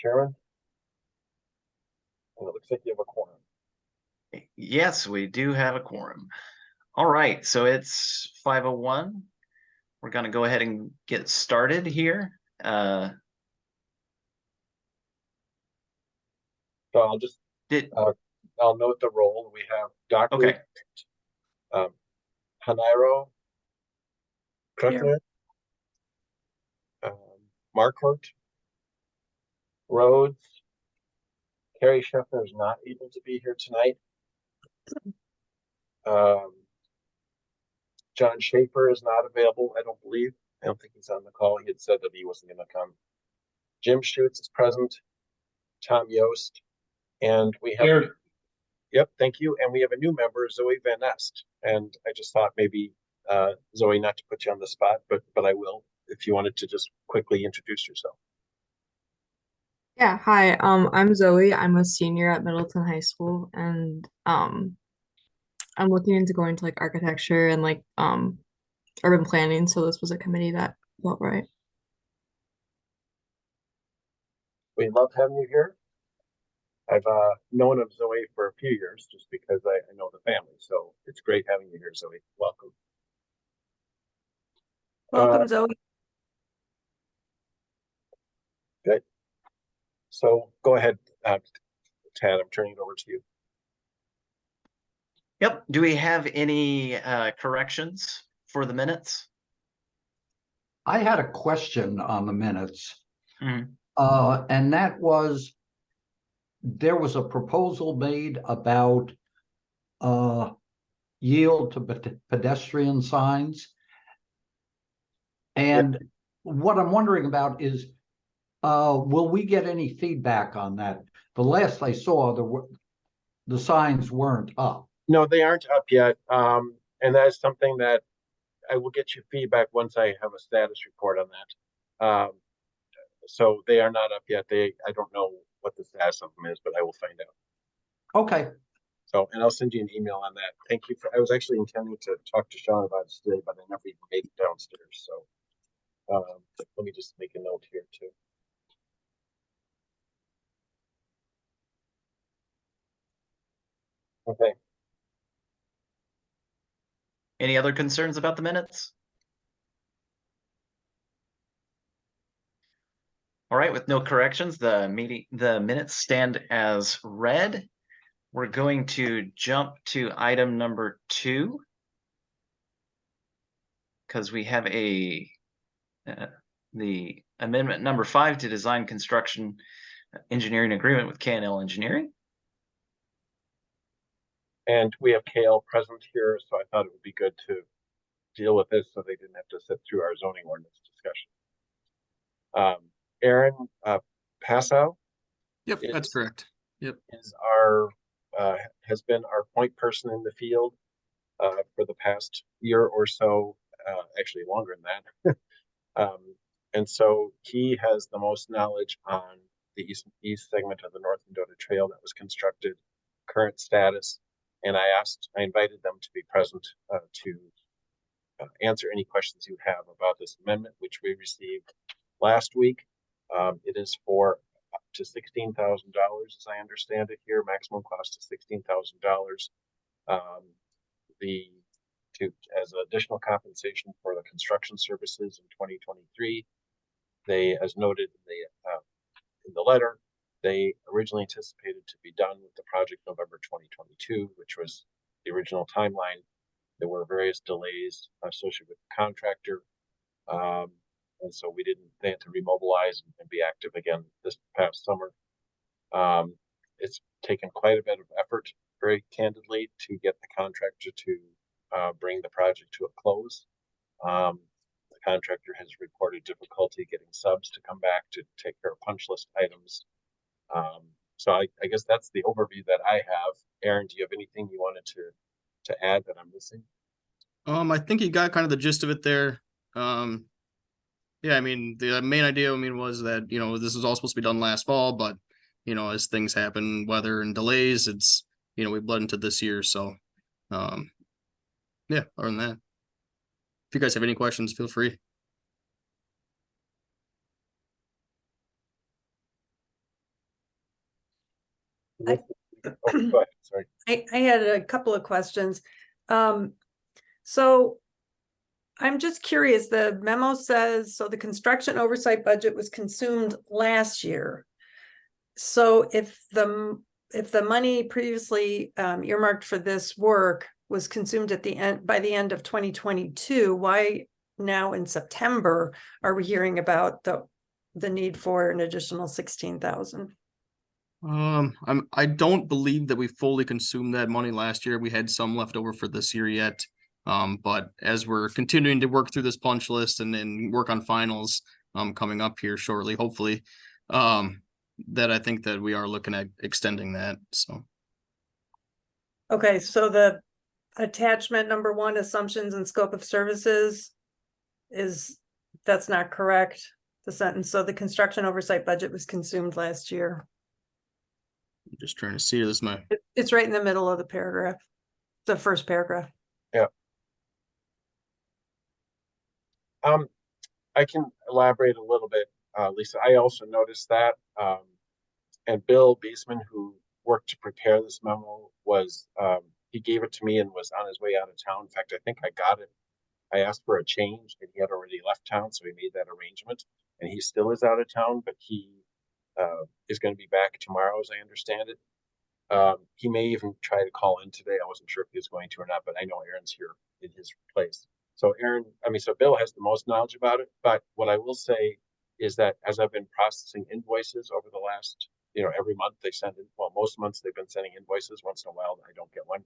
Sharon, and it looks like you have a quorum. Yes, we do have a quorum. All right, so it's 5:01. We're going to go ahead and get started here. So I'll just I'll note the roll. We have Dr. Okay. Hanairo, Krutner, Marcourt, Rhodes. Carrie Scheffner is not able to be here tonight. John Schaefer is not available, I don't believe. I don't think he's on the call. He had said that he wasn't going to come. Jim Schutz is present. Tom Yost. And we have here. Yep, thank you. And we have a new member, Zoe Van Nest. And I just thought maybe Zoe, not to put you on the spot, but I will, if you wanted to just quickly introduce yourself. Yeah, hi. I'm Zoe. I'm a senior at Middleton High School, and I'm looking into going to like architecture and like urban planning. So this was a committee that felt right. We love having you here. I've known of Zoe for a few years just because I know the family. So it's great having you here, Zoe. Welcome. Welcome, Zoe. Good. So go ahead, Tad. I'm turning it over to you. Yep. Do we have any corrections for the minutes? I had a question on the minutes. Mhm. And that was, there was a proposal made about yield to pedestrian signs. And what I'm wondering about is, will we get any feedback on that? The last I saw, the signs weren't up. No, they aren't up yet. And that is something that I will get you feedback once I have a status report on that. So they are not up yet. I don't know what the status of them is, but I will find out. Okay. So, and I'll send you an email on that. Thank you. I was actually intending to talk to Sean about it today, but I never even made it downstairs. So let me just make a note here too. Okay. Any other concerns about the minutes? All right, with no corrections, the minutes stand as read. We're going to jump to item number 2 because we have the amendment number 5 to design construction engineering agreement with K&L Engineering. And we have KL present here, so I thought it would be good to deal with this so they didn't have to sit through our zoning ordinance discussion. Aaron Passow. Yep, that's correct. Yep, has been our point person in the field for the past year or so, actually longer than that. And so he has the most knowledge on the east segment of the North Mendota Trail that was constructed, current status. And I invited them to be present to answer any questions you have about this amendment, which we received last week. It is for up to $16,000, as I understand it here. Maximum cost is $16,000. As additional compensation for the construction services in 2023. They, as noted in the letter, they originally anticipated to be done with the project November 2022, which was the original timeline. There were various delays associated with the contractor. And so they had to remobilize and be active again this past summer. It's taken quite a bit of effort, very candidly, to get the contractor to bring the project to a close. The contractor has reported difficulty getting subs to come back to take care of punch list items. So I guess that's the overview that I have. Aaron, do you have anything you wanted to add that I'm missing? I think you got kind of the gist of it there. Yeah, I mean, the main idea, was that, this was all supposed to be done last fall, but, as things happen, weather and delays, it's, we bled into this year. So, yeah, other than that, if you guys have any questions, feel free. Oh, go ahead, sorry. I had a couple of questions. So I'm just curious, the memo says, so the construction oversight budget was consumed last year. So if the money previously earmarked for this work was consumed at the end, by the end of 2022, why now in September are we hearing about the need for an additional 16,000? I don't believe that we fully consumed that money last year. We had some left over for this year yet. But as we're continuing to work through this punch list and then work on finals coming up here shortly, hopefully, that I think that we are looking at extending that. So Okay, so the attachment number 1, assumptions and scope of services, that's not correct, the sentence. So the construction oversight budget was consumed last year. I'm just trying to see this. It's right in the middle of the paragraph, the first paragraph. Yeah. I can elaborate a little bit, Lisa. I also noticed that, and Bill Beesman, who worked to prepare this memo, was he gave it to me and was on his way out of town. In fact, I think I got it. I asked for a change, and he had already left town, so he made that arrangement. And he still is out of town, but he is going to be back tomorrow, as I understand it. He may even try to call in today. I wasn't sure if he was going to or not, but I know Aaron's here in his place. So so Bill has the most knowledge about it. But what I will say is that as I've been processing invoices over the last, every month they send in, well, most months they've been sending invoices. Once in a while, I don't get one.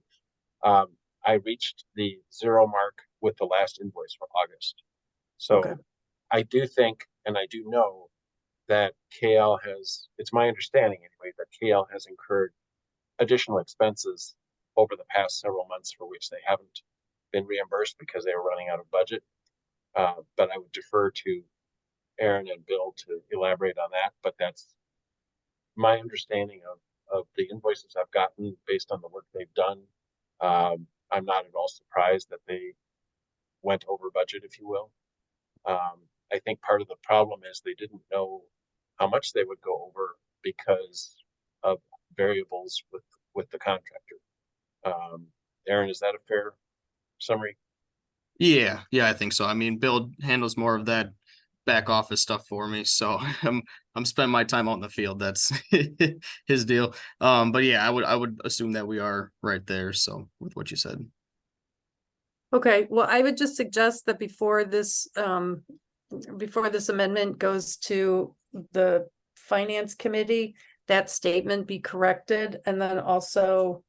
I reached the 0 mark with the last invoice for August. So Okay. I do think, and I do know that KL it's my understanding anyway, that KL has incurred additional expenses over the past several months for which they haven't been reimbursed because they were running out of budget. But I would defer to Aaron and Bill to elaborate on that. But that's my understanding of the invoices I've gotten based on the work they've done. I'm not at all surprised that they went over budget, if you will. I think part of the problem is they didn't know how much they would go over because of variables with the contractor. Aaron, is that a fair summary? Yeah, I think so. I mean, Bill handles more of that back office stuff for me, so I'm spending my time out in the field. That's his deal. But yeah, I would assume that we are right there. So with what you said. Okay, well, I would just suggest that before this amendment goes to the finance committee, that statement be corrected, and then also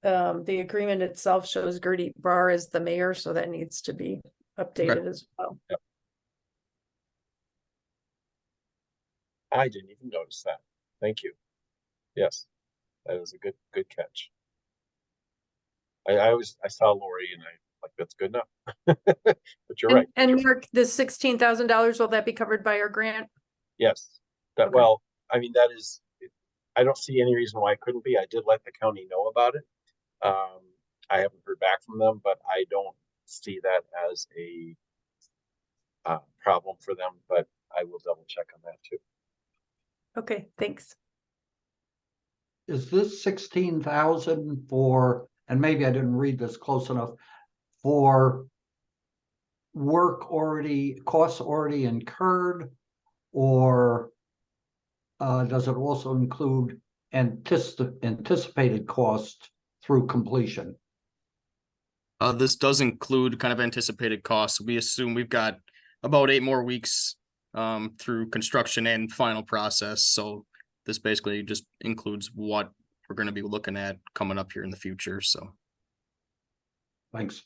the agreement itself shows Gurdeep Brar as the mayor, so that needs to be updated as well. Yep. I didn't even notice that. Thank you. Yes, that is a good catch. I saw Lori and I like, that's good enough. But you're right. And Mark, the $16,000, will that be covered by our grant? Yes. Okay. Well, I mean, that is, I don't see any reason why it couldn't be. I did let the county know about it. I haven't heard back from them, but I don't see that as a problem for them, but I will double check on that too. Okay, thanks. Is this 16,000 for, and maybe I didn't read this close enough, for costs already incurred, or does it also include anticipated costs through completion? This does include kind of anticipated costs. We assume we've got about 8 more weeks through construction and final process. So this basically just includes what we're going to be looking at coming up here in the future. So Thanks.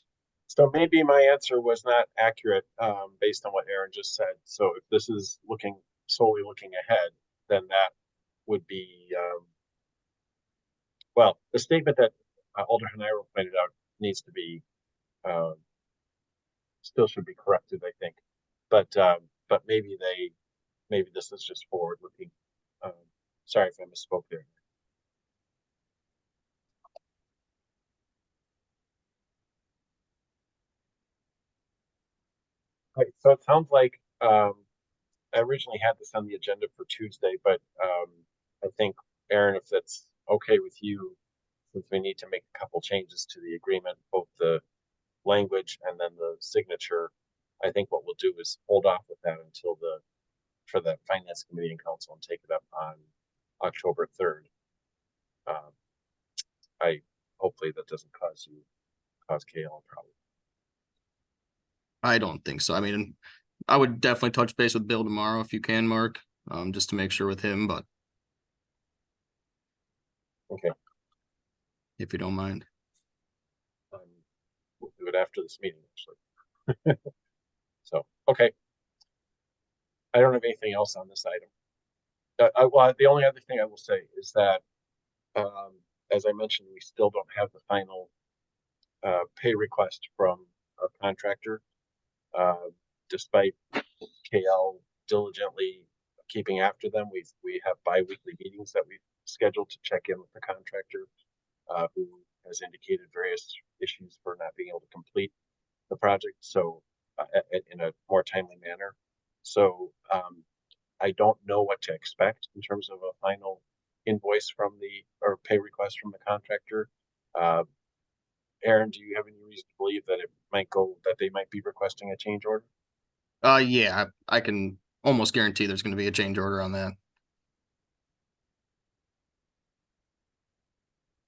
So maybe my answer was not accurate based on what Aaron just said. So if this is solely looking ahead, then that would be, well, the statement that Alderman Iro pointed out needs to be, still should be corrected, I think. But maybe this is just forward looking. Sorry if I misspoke there. Right, so it sounds like I originally had this on the agenda for Tuesday, but I think, Aaron, if that's okay with you, since we need to make a couple changes to the agreement, both the language and then the signature, I think what we'll do is hold off with that until for the finance committee and council and take it up on October 3rd. Hopefully that doesn't cause KL a problem. I don't think so. I mean, I would definitely touch base with Bill tomorrow if you can, Mark, just to make sure with him, but Okay. if you don't mind. We'll do it after this meeting, actually. So, okay. I don't have anything else on this item. Well, the only other thing I will say is that, as I mentioned, we still don't have the final pay request from our contractor, despite KL diligently keeping after them. We have bi-weekly meetings that we've scheduled to check in with the contractor, who has indicated various issues for not being able to complete the project, so in a more timely manner. So I don't know what to expect in terms of a final invoice or pay request from the contractor. Aaron, do you have any reason to believe that they might be requesting a change order? Yeah, I can almost guarantee there's going to be a change order on that.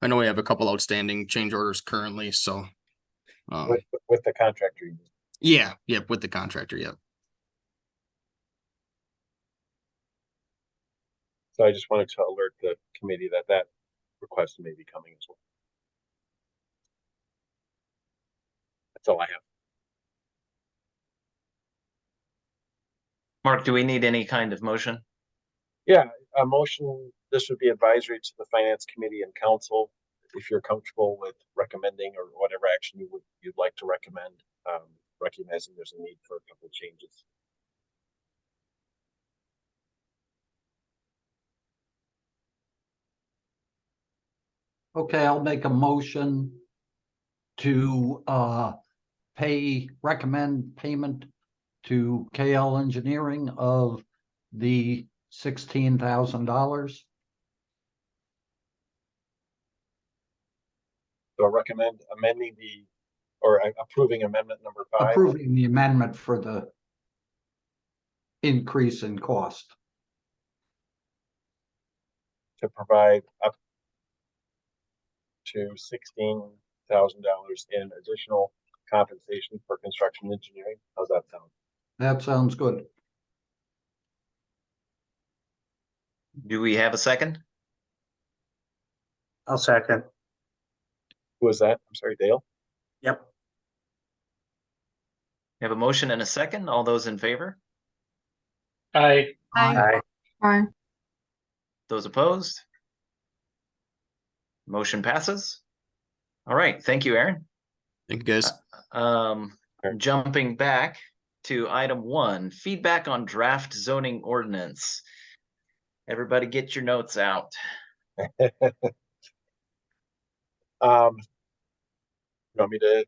I know we have a couple outstanding change orders currently, so. With the contractor? Yeah, with the contractor, yeah. So I just wanted to alert the committee that request may be coming as well. That's all I have. Mark, do we need any kind of motion? Yeah, a motion, this would be advisory to the finance committee and council. If you're comfortable with recommending or whatever action you'd like to recommend, recognizing there's a need for a couple of changes. Okay, I'll make a motion to recommend payment to KL Engineering of the $16,000. So I recommend approving amendment number 5. Approving the amendment for the increase in cost. To provide up to $16,000 in additional compensation for construction engineering. How's that sound? That sounds good. Do we have a second? I'll second. Who was that? I'm sorry, Dale? Yep. We have a motion and a second. All those in favor? Aye. Aye. Aye. Those opposed? Motion passes. All right, thank you, Aaron. Thank you, guys. Jumping back to item 1, feedback on draft zoning ordinance. Everybody get your notes out. You want me to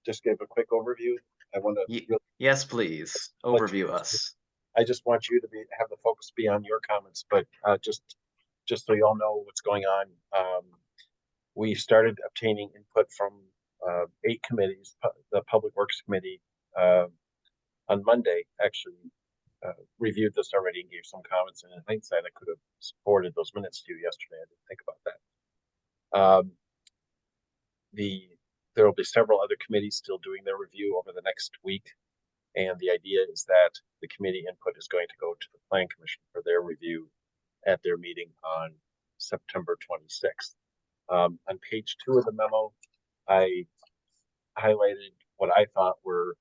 just give a quick overview? I want to. Yes, please. Overview us. I just want you to have the focus be on your comments, but just so you all know what's going on. We started obtaining input from 8 committees. The Public Works Committee on Monday actually reviewed this already and gave some comments. And in hindsight, I could have forwarded those minutes to you yesterday. I didn't think about that. There will be several other committees still doing their review over the next week. And the idea is that the committee input is going to go to the Plan Commission for their review at their meeting on September 26th. On page 2 of the memo, I highlighted what I thought were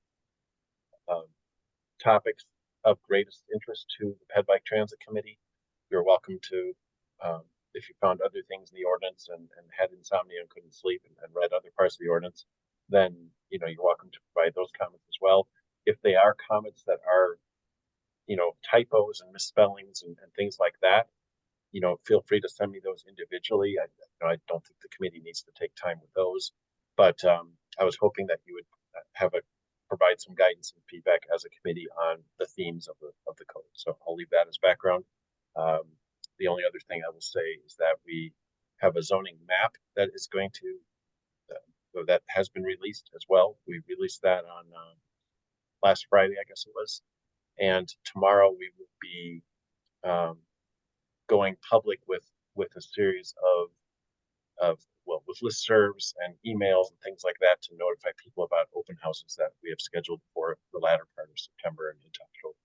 topics of greatest interest to the Ped Bike Transit Committee. You're welcome to, if you found other things in the ordinance and had insomnia and couldn't sleep and read other parts of the ordinance, then you're welcome to provide those comments as well. If they are comments that are, typos and misspellings and things like that, feel free to send me those individually. I don't think the committee needs to take time with those, but I was hoping that you would provide some guidance and feedback as a committee on the themes of the code. So I'll leave that as background. The only other thing I will say is that we have a zoning map that is going to, that has been released as well. We released that on last Friday, I guess it was. And tomorrow we will be going public with a series of well, with listservs and emails and things like that to notify people about open houses that we have scheduled for the latter part of September and into October.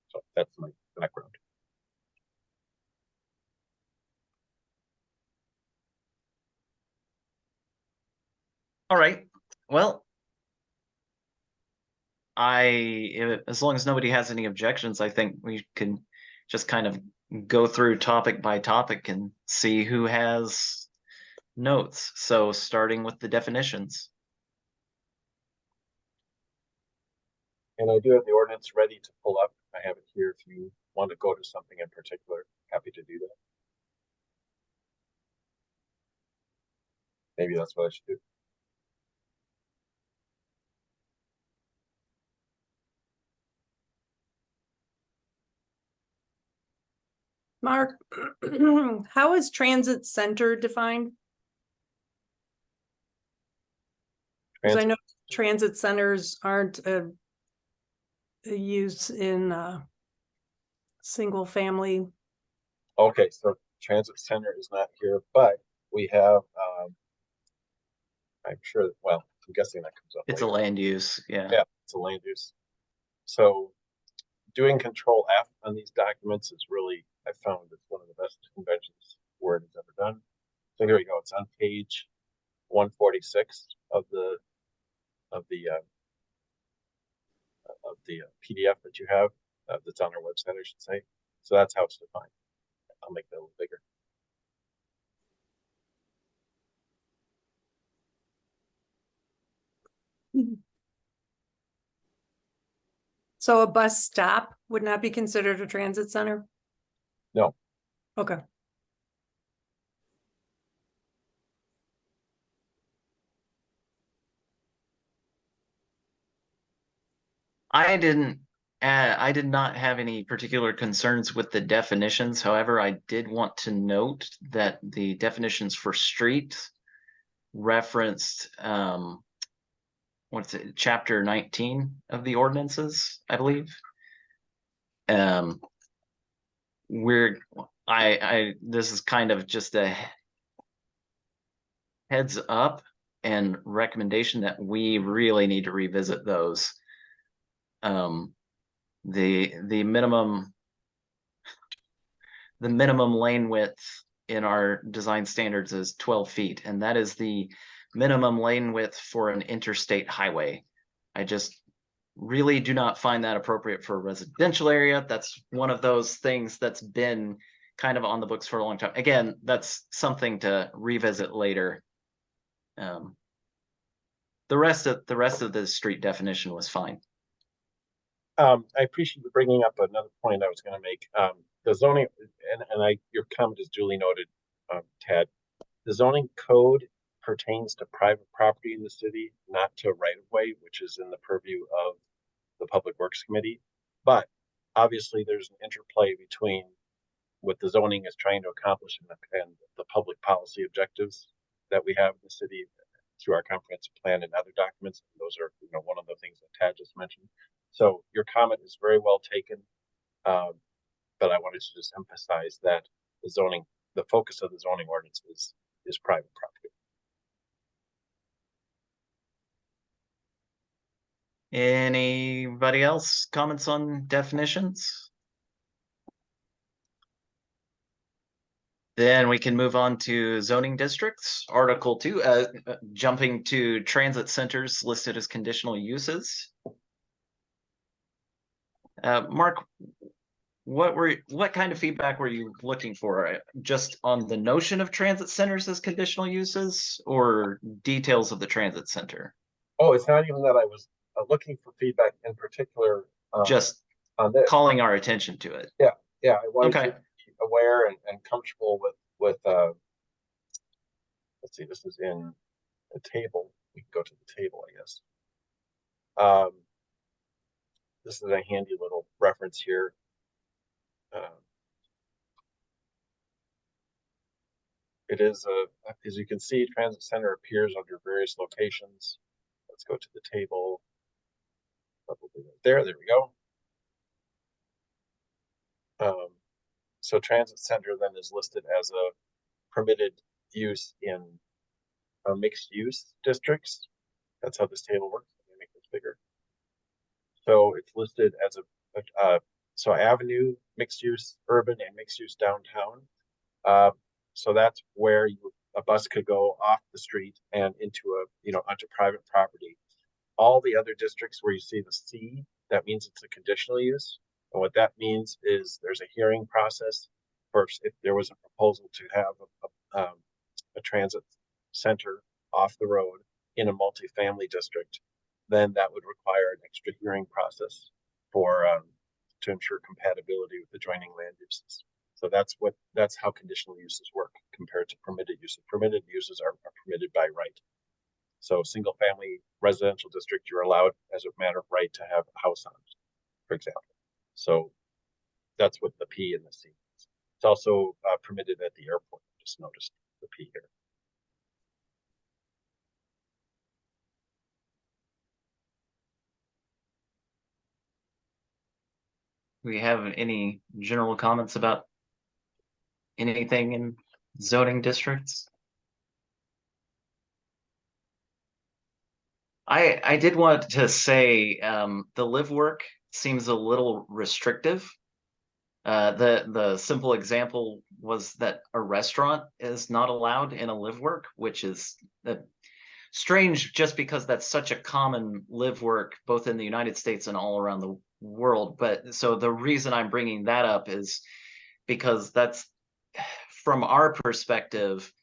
So that's my background. All right. Well, as long as nobody has any objections, I think we can just kind of go through topic by topic and see who has notes. So starting with the definitions. And I do have the ordinance ready to pull up. I have it here if you want to go to something in particular. Happy to do that. Maybe that's what I should do. Mark, how is transit center defined? Because I know transit centers aren't a use in single family. Okay, so transit center is not here, but we have, I'm sure, well, I'm guessing that comes up It's later. a land use, yeah. Yeah, it's a land use. So doing Control F on these documents is really, I found it's one of the best conventions Word has ever done. So here we go. It's on page 146 of the PDF that you have that's on our website, I should say. So that's how it's defined. I'll make that a little bigger. So a bus stop would not be considered a transit center? No. Okay. I did not have any particular concerns with the definitions. However, I did want to note that the definitions for street referenced what's it, chapter 19 of the ordinances, I believe. This is kind of just a heads up and recommendation that we really need to revisit those. The minimum lane width in our design standards is 12 feet, and that is the minimum lane width for an interstate highway. I just really do not find that appropriate for a residential area. That's one of those things that's been kind of on the books for a long time. Again, that's something to revisit later. The rest of the street definition was fine. I appreciate you bringing up another point I was going to make. The zoning, and your comment is duly noted, Tad. The zoning code pertains to private property in the city, not to right of way, which is in the purview of the Public Works Committee. But obviously, there's an interplay between what the zoning is trying to accomplish and the public policy objectives that we have in the city through our comprehensive plan and other documents. And those are, one of the things that Tad just mentioned. So your comment is very well taken, but I wanted to just emphasize that the focus of the zoning ordinance is private property. Anybody else comments on definitions? Then we can move on to zoning districts, Article 2, jumping to transit centers listed as conditional uses. Mark, what kind of feedback were you looking for? Just on the notion of transit centers as conditional uses, or details of the transit center? Oh, it's not even that I was looking for feedback in particular. Just on this, calling our attention to it. Yeah, I wanted to be aware and comfortable with. Let's see, this is in the table. We can go to the table, I guess. This is a handy little reference here. It is as you can see, transit center appears under various locations. Let's go to the table. Probably right there. There we go. So transit center then is listed as a permitted use in mixed use districts. That's how this table works. Let me make this bigger. So it's listed as so avenue, mixed use, urban, and mixed use downtown. So that's where a bus could go off the street and into onto private property. All the other districts where you see the C, that means it's a conditional use. And what that means is there's a hearing process. First, if there was a proposal to have a transit center off the road in a multifamily district, then that would require an extra hearing process for to ensure compatibility with adjoining land uses. So that's how conditional uses work compared to permitted uses. Permitted uses are permitted by right. So single family residential district, you're allowed as a matter of right to have a house on it, for example. So that's what the P and the C is. It's also permitted at the airport. Just noticed the P here. We have any general comments about anything in zoning districts? I did want to say the live work seems a little restrictive. The simple example was that a restaurant is not allowed in a live work, which is strange just because that's such a common live work both in the United States and all around the world. But so the reason I'm bringing that up is because that's from our perspective,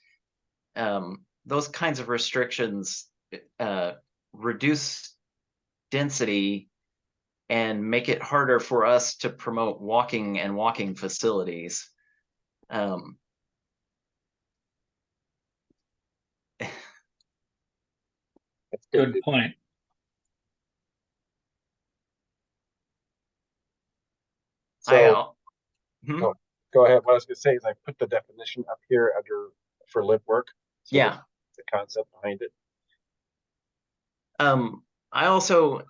those kinds of restrictions reduce density and make it harder for us to promote walking and walking facilities. Good point. So go ahead. What I was going to say is I put the definition up here for live work. So yeah. The concept behind it. I also,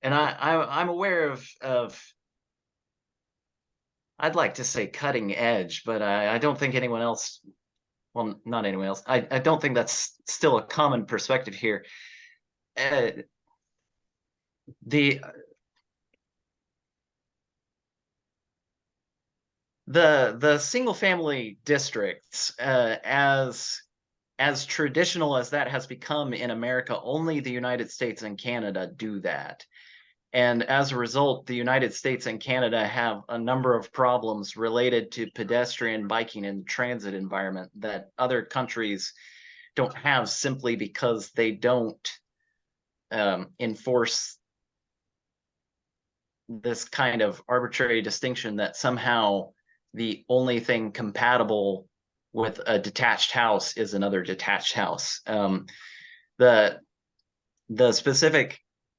and I'm aware of I'd like to say cutting edge, but I don't think anyone else, well, not anyone else. I don't think that's still a common perspective here. The single family districts, as traditional as that has become in America, only the United States and Canada do that. And as a result, the United States and Canada have a number of problems related to pedestrian, biking, and transit environment that other countries don't have, simply because they don't enforce this kind of arbitrary distinction that somehow the only thing compatible with a detached house is another detached house. The specific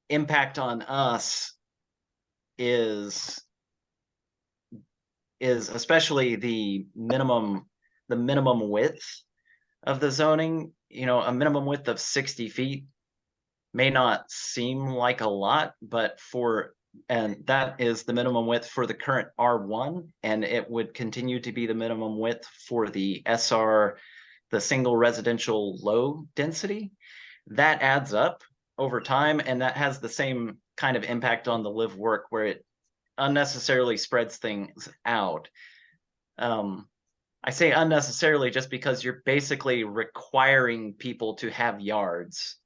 impact on us is especially the minimum width of the zoning. A minimum width of 60 feet may not seem like a lot, but and that is the minimum width for the current R1, and it would continue to be the minimum width for the SR, the single residential low density. That adds up over time, and that has the same kind of impact on the live work, where it unnecessarily spreads things out. I say unnecessarily just because you're basically requiring people to have yards.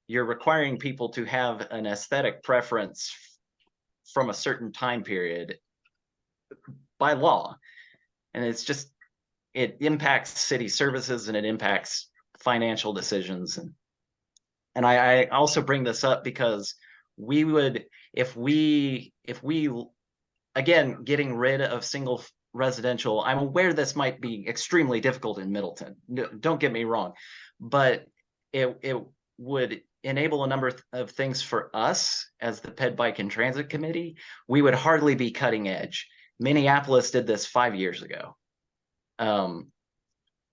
You're requiring people to have an aesthetic preference from a certain time period by law. And it impacts city services, and it impacts financial decisions. And I also bring this up because we would, if we again, getting rid of single residential, I'm aware this might be extremely difficult in Middleton, don't get me wrong, but it would enable a number of things for us as the Ped Bike and Transit Committee. We would hardly be cutting edge. Minneapolis did this 5 years ago.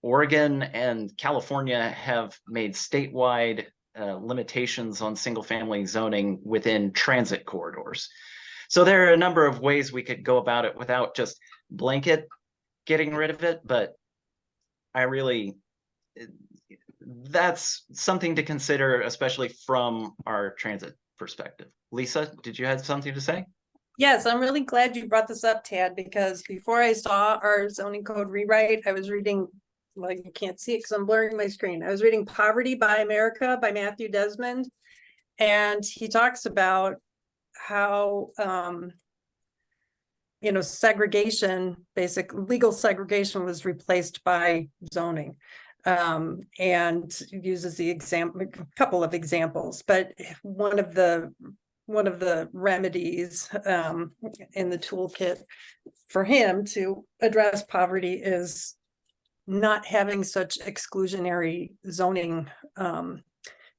Oregon and California have made statewide limitations on single-family zoning within transit corridors. So there are a number of ways we could go about it without just blanket getting rid of it, but I really, that's something to consider, especially from our transit perspective. Lisa, did you have something to say? Yes, I'm really glad you brought this up, Tad, because before I saw our zoning code rewrite, I was reading, well, you can't see it because I'm blurring my screen. I was reading Poverty by America by Matthew Desmond. And he talks about how, segregation, basic legal segregation was replaced by zoning. And uses the example, a couple of examples, but one of the remedies in the toolkit for him to address poverty is not having such exclusionary zoning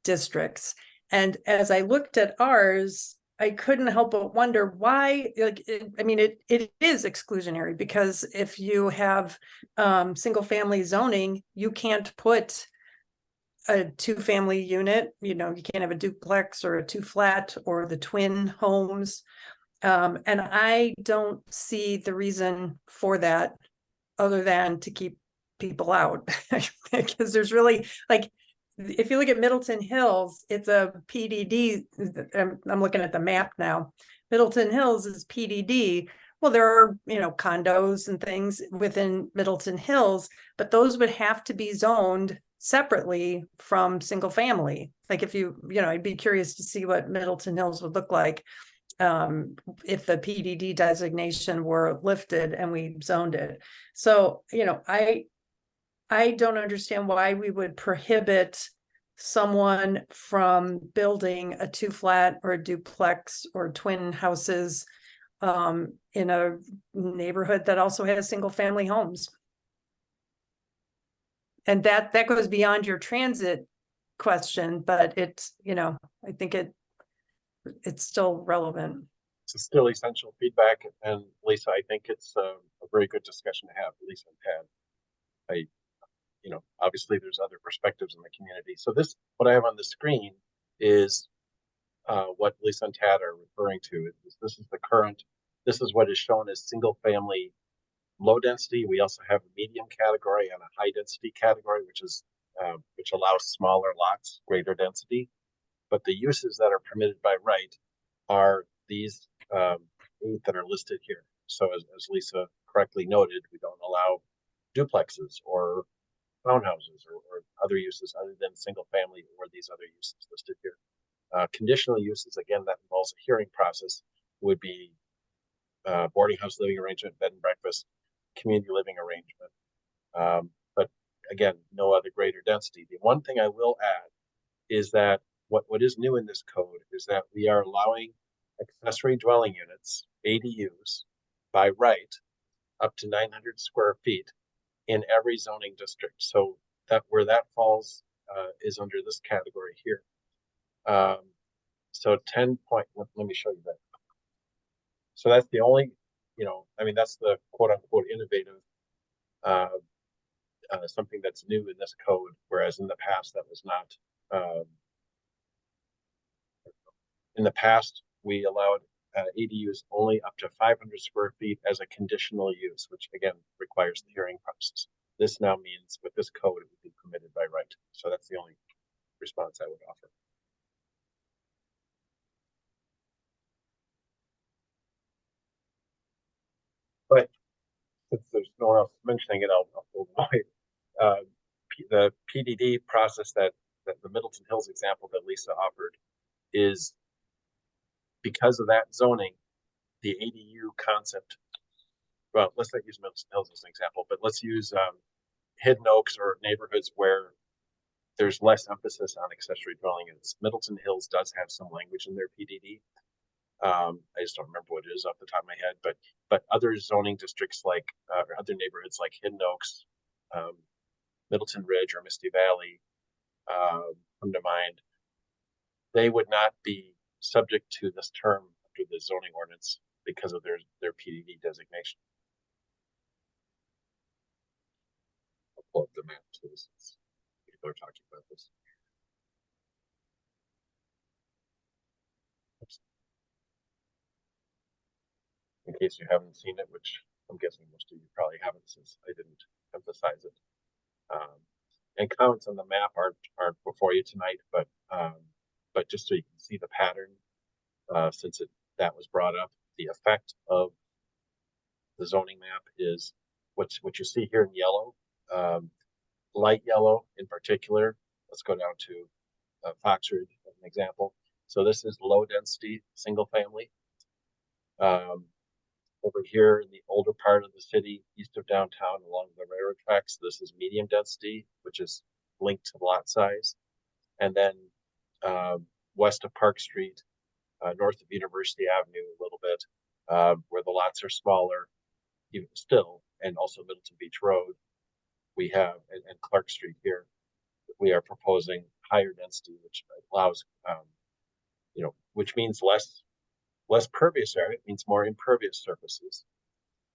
districts. And as I looked at ours, I couldn't help but wonder why, it is exclusionary, because if you have single family zoning, you can't put a 2-family unit, you can't have a duplex or a 2-flat or the twin homes. And I don't see the reason for that other than to keep people out. Because there's really, if you look at Middleton Hills, it's a PDD. I'm looking at the map now. Middleton Hills is PDD. Well, there are, condos and things within Middleton Hills, but those would have to be zoned separately from single family. Like if I'd be curious to see what Middleton Hills would look like if the PDD designation were lifted and we zoned it. So, I don't understand why we would prohibit someone from building a 2-flat or a duplex or twin houses in a neighborhood that also has single family homes. And that goes beyond your transit question, but it's, I think it's still relevant. It's still essential feedback. And Lisa, I think it's a very good discussion to have, Lisa and Tad. Obviously there's other perspectives in the community. So what I have on the screen is what Lisa and Tad are referring to. This is what is shown as single family low density. We also have a medium category and a high density category, which allows smaller lots, greater density. But the uses that are permitted by right are these 8 that are listed here. So as Lisa correctly noted, we don't allow duplexes or townhouses or other uses other than single family or these other uses listed here. Conditional uses, again, that involves a hearing process, would be boarding house living arrangement, bed and breakfast, community living arrangement. But again, no other greater density. The one thing I will add is that what is new in this code is that we are allowing accessory dwelling units, ADUs, by right up to 900 square feet in every zoning district. So where that falls is under this category here. So 10 point, let me show you that. So that's the only, that's the quote unquote innovative, something that's new in this code, whereas in the past that was not. In the past, we allowed ADUs only up to 500 square feet as a conditional use, which again requires the hearing process. This now means with this code, it would be permitted by right. So that's the only response I would offer. But since there's no one else mentioning it, I'll hold away. The PDD process that the Middleton Hills example that Lisa offered is because of that zoning, the ADU concept. Well, let's not use Middleton Hills as an example, but let's use Hidden Oaks or neighborhoods where there's less emphasis on accessory dwelling units. Middleton Hills does have some language in their PDD. I just don't remember what it is off the top of my head, but other zoning districts or other neighborhoods like Hidden Oaks, Middleton Ridge or Misty Valley come to mind. They would not be subject to this term under the zoning ordinance because of their PDD designation. pull up the map too, since people are talking about this. Oops. In case you haven't seen it, which I'm guessing most of you probably haven't, since I didn't emphasize it. And comments on the map aren't before you tonight, but just so you can see the pattern, since that was brought up, the effect of the zoning map is what you see here in yellow, light yellow in particular. Let's go down to Foxridge as an example. So this is low density single family. Over here in the older part of the city, east of downtown along the railroad tracks, this is medium density, which is linked to lot size. And then west of Park Street, north of University Avenue a little bit, where the lots are smaller, even still, and also Middleton Beach Road, we have, and Clark Street here, we are proposing higher density, which allows, which means less pervious area. It means more impervious surfaces.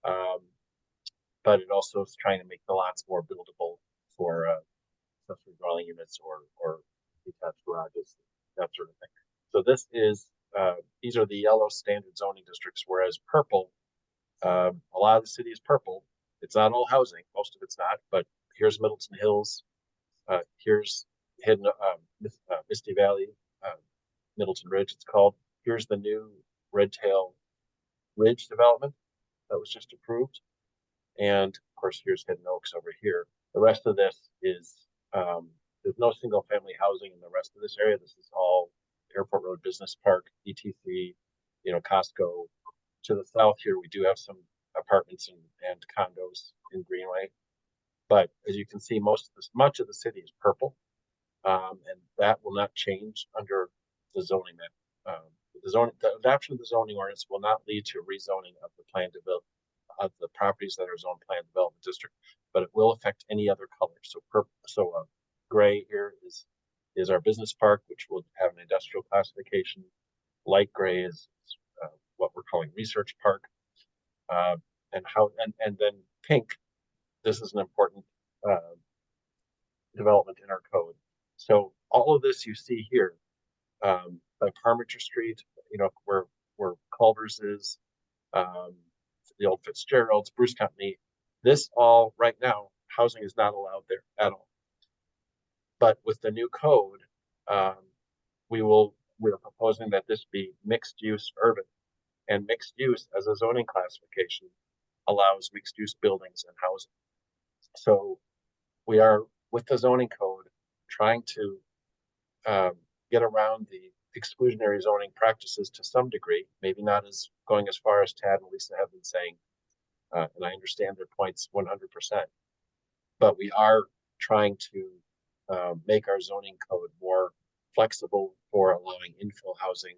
But it also is trying to make the lots more buildable for accessory dwelling units or detached garages, that sort of thing. So this is, these are the yellow standard zoning districts, whereas purple, a lot of the city is purple. It's not all housing, most of it's not, but here's Middleton Hills, here's hidden Misty Valley, Middleton Ridge it's called. Here's the new Redtail Ridge development that was just approved. And of course, here's Hidden Oaks over here. The rest of this is, there's no single family housing in the rest of this area. This is all Airport Road Business Park, ETC, Costco. To the south here, we do have some apartments and condos in Greenway. But as you can see, much of the city is purple. And that will not change under the zoning map. The adoption of the zoning ordinance will not lead to rezoning of the plan of the properties that are zoned plan development district, but it will affect any other color. So gray here is our business park, which will have an industrial classification. Light gray is what we're calling research park, and then pink. This is an important development in our code. So all of this you see here, by Parmenter Street, where Culver's is, the old Fitzgerald's, Bruce Company, this all right now, housing is not allowed there at all. But with the new code, we are proposing that this be mixed use urban, and mixed use as a zoning classification allows mixed use buildings and housing. So we are, with the zoning code, trying to get around the exclusionary zoning practices to some degree, maybe not as going as far as Tad and Lisa have been saying, and I understand their points 100%, but we are trying to make our zoning code more flexible for allowing infill housing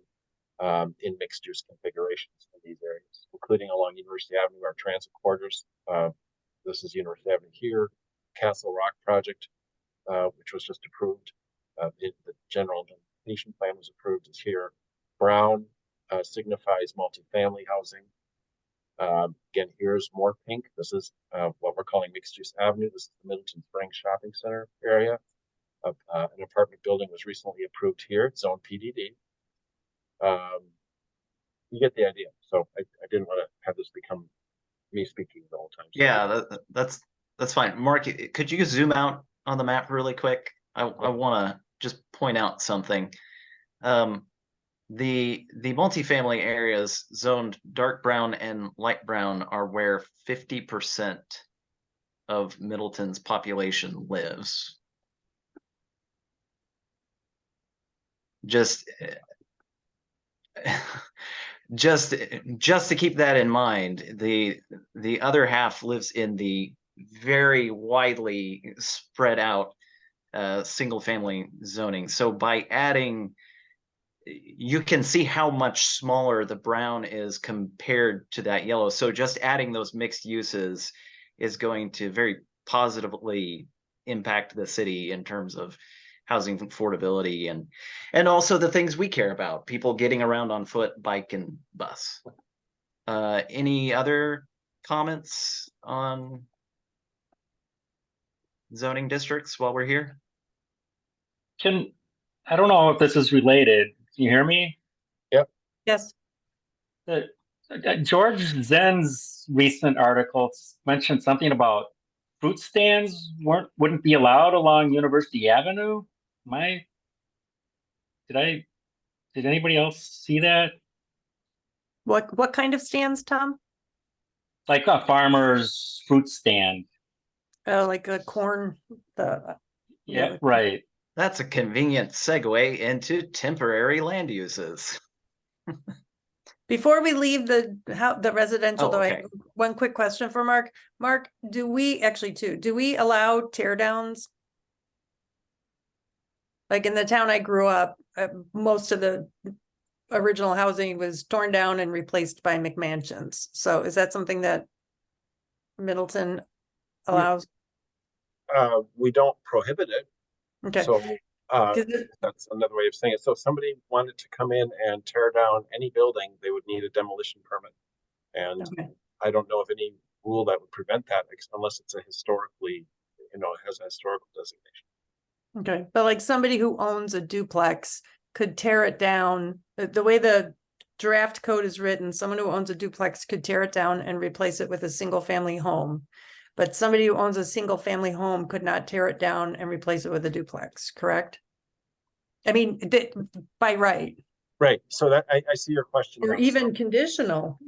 in mixed use configurations in these areas, including along University Avenue, our transit corridors. This is University Avenue here, Castle Rock project, which was just approved. The general implementation plan was approved, is here. Brown signifies multifamily housing. Again, here's more pink. This is what we're calling mixed use avenue. This is the Middleton Springs Shopping Center area. An apartment building was recently approved here. It's zone PDD. You get the idea. So I didn't want to have this become me speaking the whole time. So Yeah, that's fine. Mark, could you zoom out on the map really quick? I want to just point out something. The multifamily areas zoned dark brown and light brown are where 50% of Middleton's population lives. Just to keep that in mind, the other half lives in the very widely spread out single family zoning. So by adding, you can see how much smaller the brown is compared to that yellow. So just adding those mixed uses is going to very positively impact the city in terms of housing affordability and also the things we care about, people getting around on foot, bike, and bus. Any other comments on? zoning districts while we're here? I don't know if this is related. Can you hear me? Yes, George Zen's recent articles mentioned something about fruit stands wouldn't be allowed along University Avenue. Did anybody else see that? what kind of stands, Tom? Like a farmer's fruit stand. Oh, like a corn, Yeah, right. That's a convenient segue into temporary land uses. Before we leave the residential, Oh, though, I okay. have one quick question for Mark. Mark, do we allow tear downs? Like in the town I grew up, most of the original housing was torn down and replaced by McMansions. So is that something that Middleton allows? We don't prohibit it. Okay. So, 'Cause that's another way of saying it. So if somebody wanted to come in and tear down any building, they would need a demolition permit. And okay. I don't know of any rule that would prevent that unless it's has a historical designation. Okay, but like somebody who owns a duplex could tear it down. The way the draft code is written, someone who owns a duplex could tear it down and replace it with a single family home. But somebody who owns a single family home could not tear it down and replace it with a duplex, correct? I mean, by right. Right. So that I see your question. Or now. even conditional,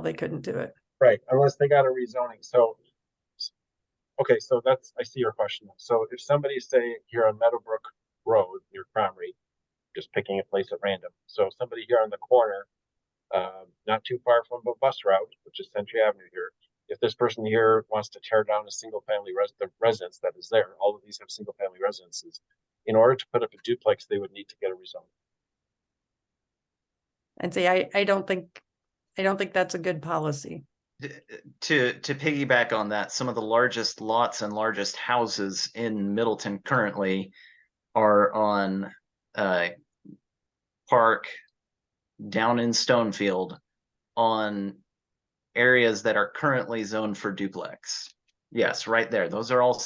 they couldn't do it. Right, unless they got a rezoning. So, okay, so I see your question. So if somebody say here on Meadowbrook Road near Cromery, just picking a place at random. So somebody here on the corner, not too far from the bus route, which is Century Avenue here. If this person here wants to tear down a single family residence that is there, all of these have single family residences. In order to put up a duplex, they would need to get a rezoning. And say, I don't think that's a good policy. To piggyback on that, some of the largest lots and largest houses in Middleton currently are on Park, down in Stonefield, on areas that are currently zoned for duplex. Yes, right there. Those are all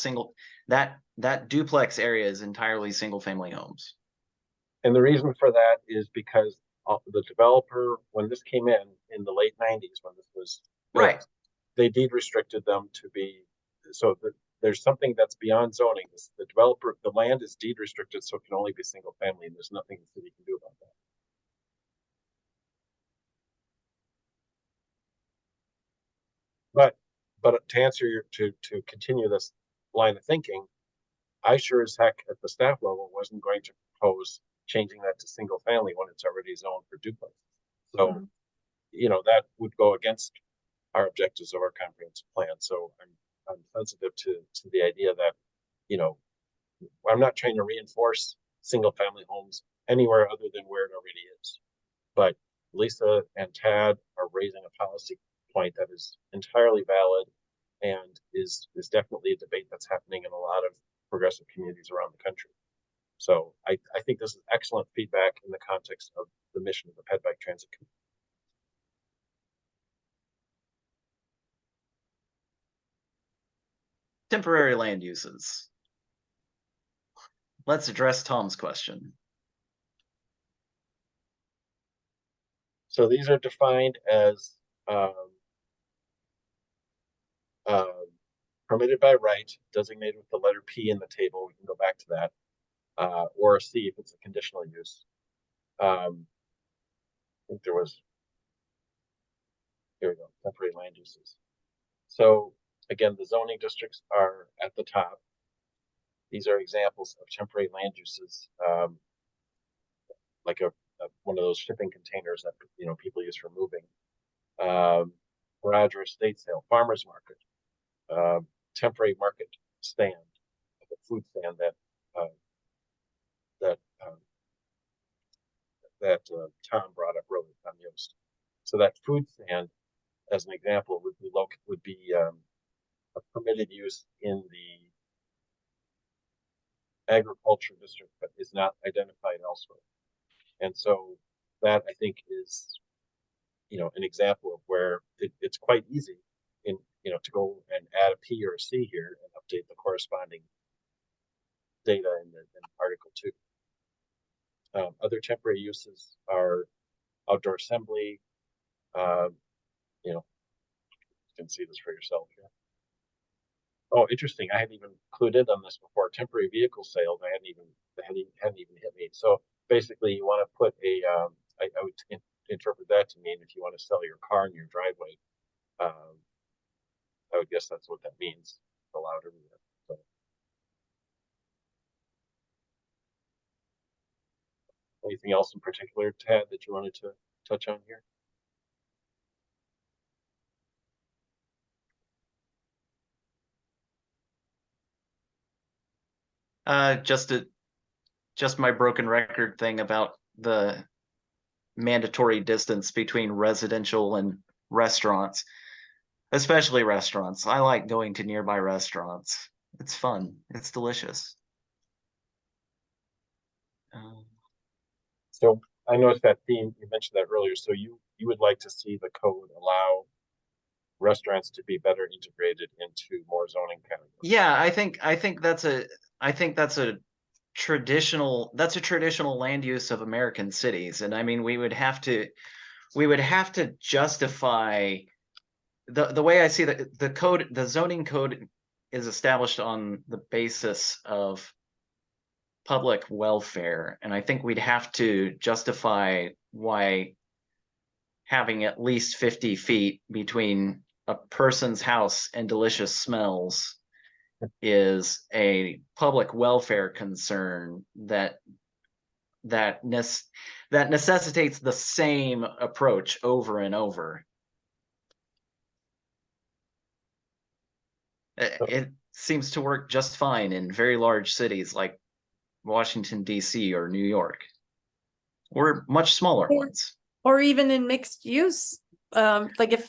that duplex area is entirely single family homes. And the reason for that is because the developer, when this came in the late 90s, when this was built, Right, they deed restricted them to be, so that there's something that's beyond zoning. The land is deed restricted, so it can only be single family, and there's nothing the city can do about that. But to answer to continue this line of thinking, I sure as heck at the staff level wasn't going to propose changing that to single family when it's already zoned for duplex. So, that would go against our objectives of our comprehensive plan. So I'm sensitive to the idea that, I'm not trying to reinforce single family homes anywhere other than where it already is. But Lisa and Tad are raising a policy point that is entirely valid and is definitely a debate that's happening in a lot of progressive communities around the country. So I think this is excellent feedback in the context of the mission of the Ped Bike Transit Committee. temporary land uses. Let's address Tom's question. So these are defined as permitted by right, designated with the letter P in the table. We can go back to that. Or a C if it's a conditional use. I think there was, here we go, temporary land uses. So again, the zoning districts are at the top. These are examples of temporary land uses, like one of those shipping containers that people use for moving. Garage or estate sale, farmer's market, temporary market stand, like a food stand that Tom brought up earlier, Tom Yost. So that food stand, as an example, would be a permitted use in the agriculture district, but is not identified elsewhere. And so that I think is, an example of where it's quite easy to go and add a P or a C here and update the corresponding data in Article 2. Other temporary uses are outdoor assembly. You can see this for yourself here. Oh, interesting. I hadn't even clued in on this before. Temporary vehicle sales, hadn't even hit me. So basically, you want to put a, I would interpret that to mean if you want to sell your car in your driveway, I would guess that's what that means. Allowed everywhere. So. Anything else in particular, Tad, that you wanted to touch on here? Just my broken record thing about the mandatory distance between residential and restaurants, especially restaurants. I like going to nearby restaurants. It's fun. It's delicious. So I noticed that theme, you mentioned that earlier. So you would like to see the code allow restaurants to be better integrated into more zoning categories. Yeah, I think that's a traditional land use of American cities. And I mean, we would have to justify the way I see the code, the zoning code is established on the basis of public welfare. And I think we'd have to justify why having at least 50 feet between a person's house and delicious smells is a public welfare concern that necessitates the same approach over and over. It seems to work just fine in very large cities like Washington, D.C. or New York, or much smaller ones. Or even in mixed use. Like if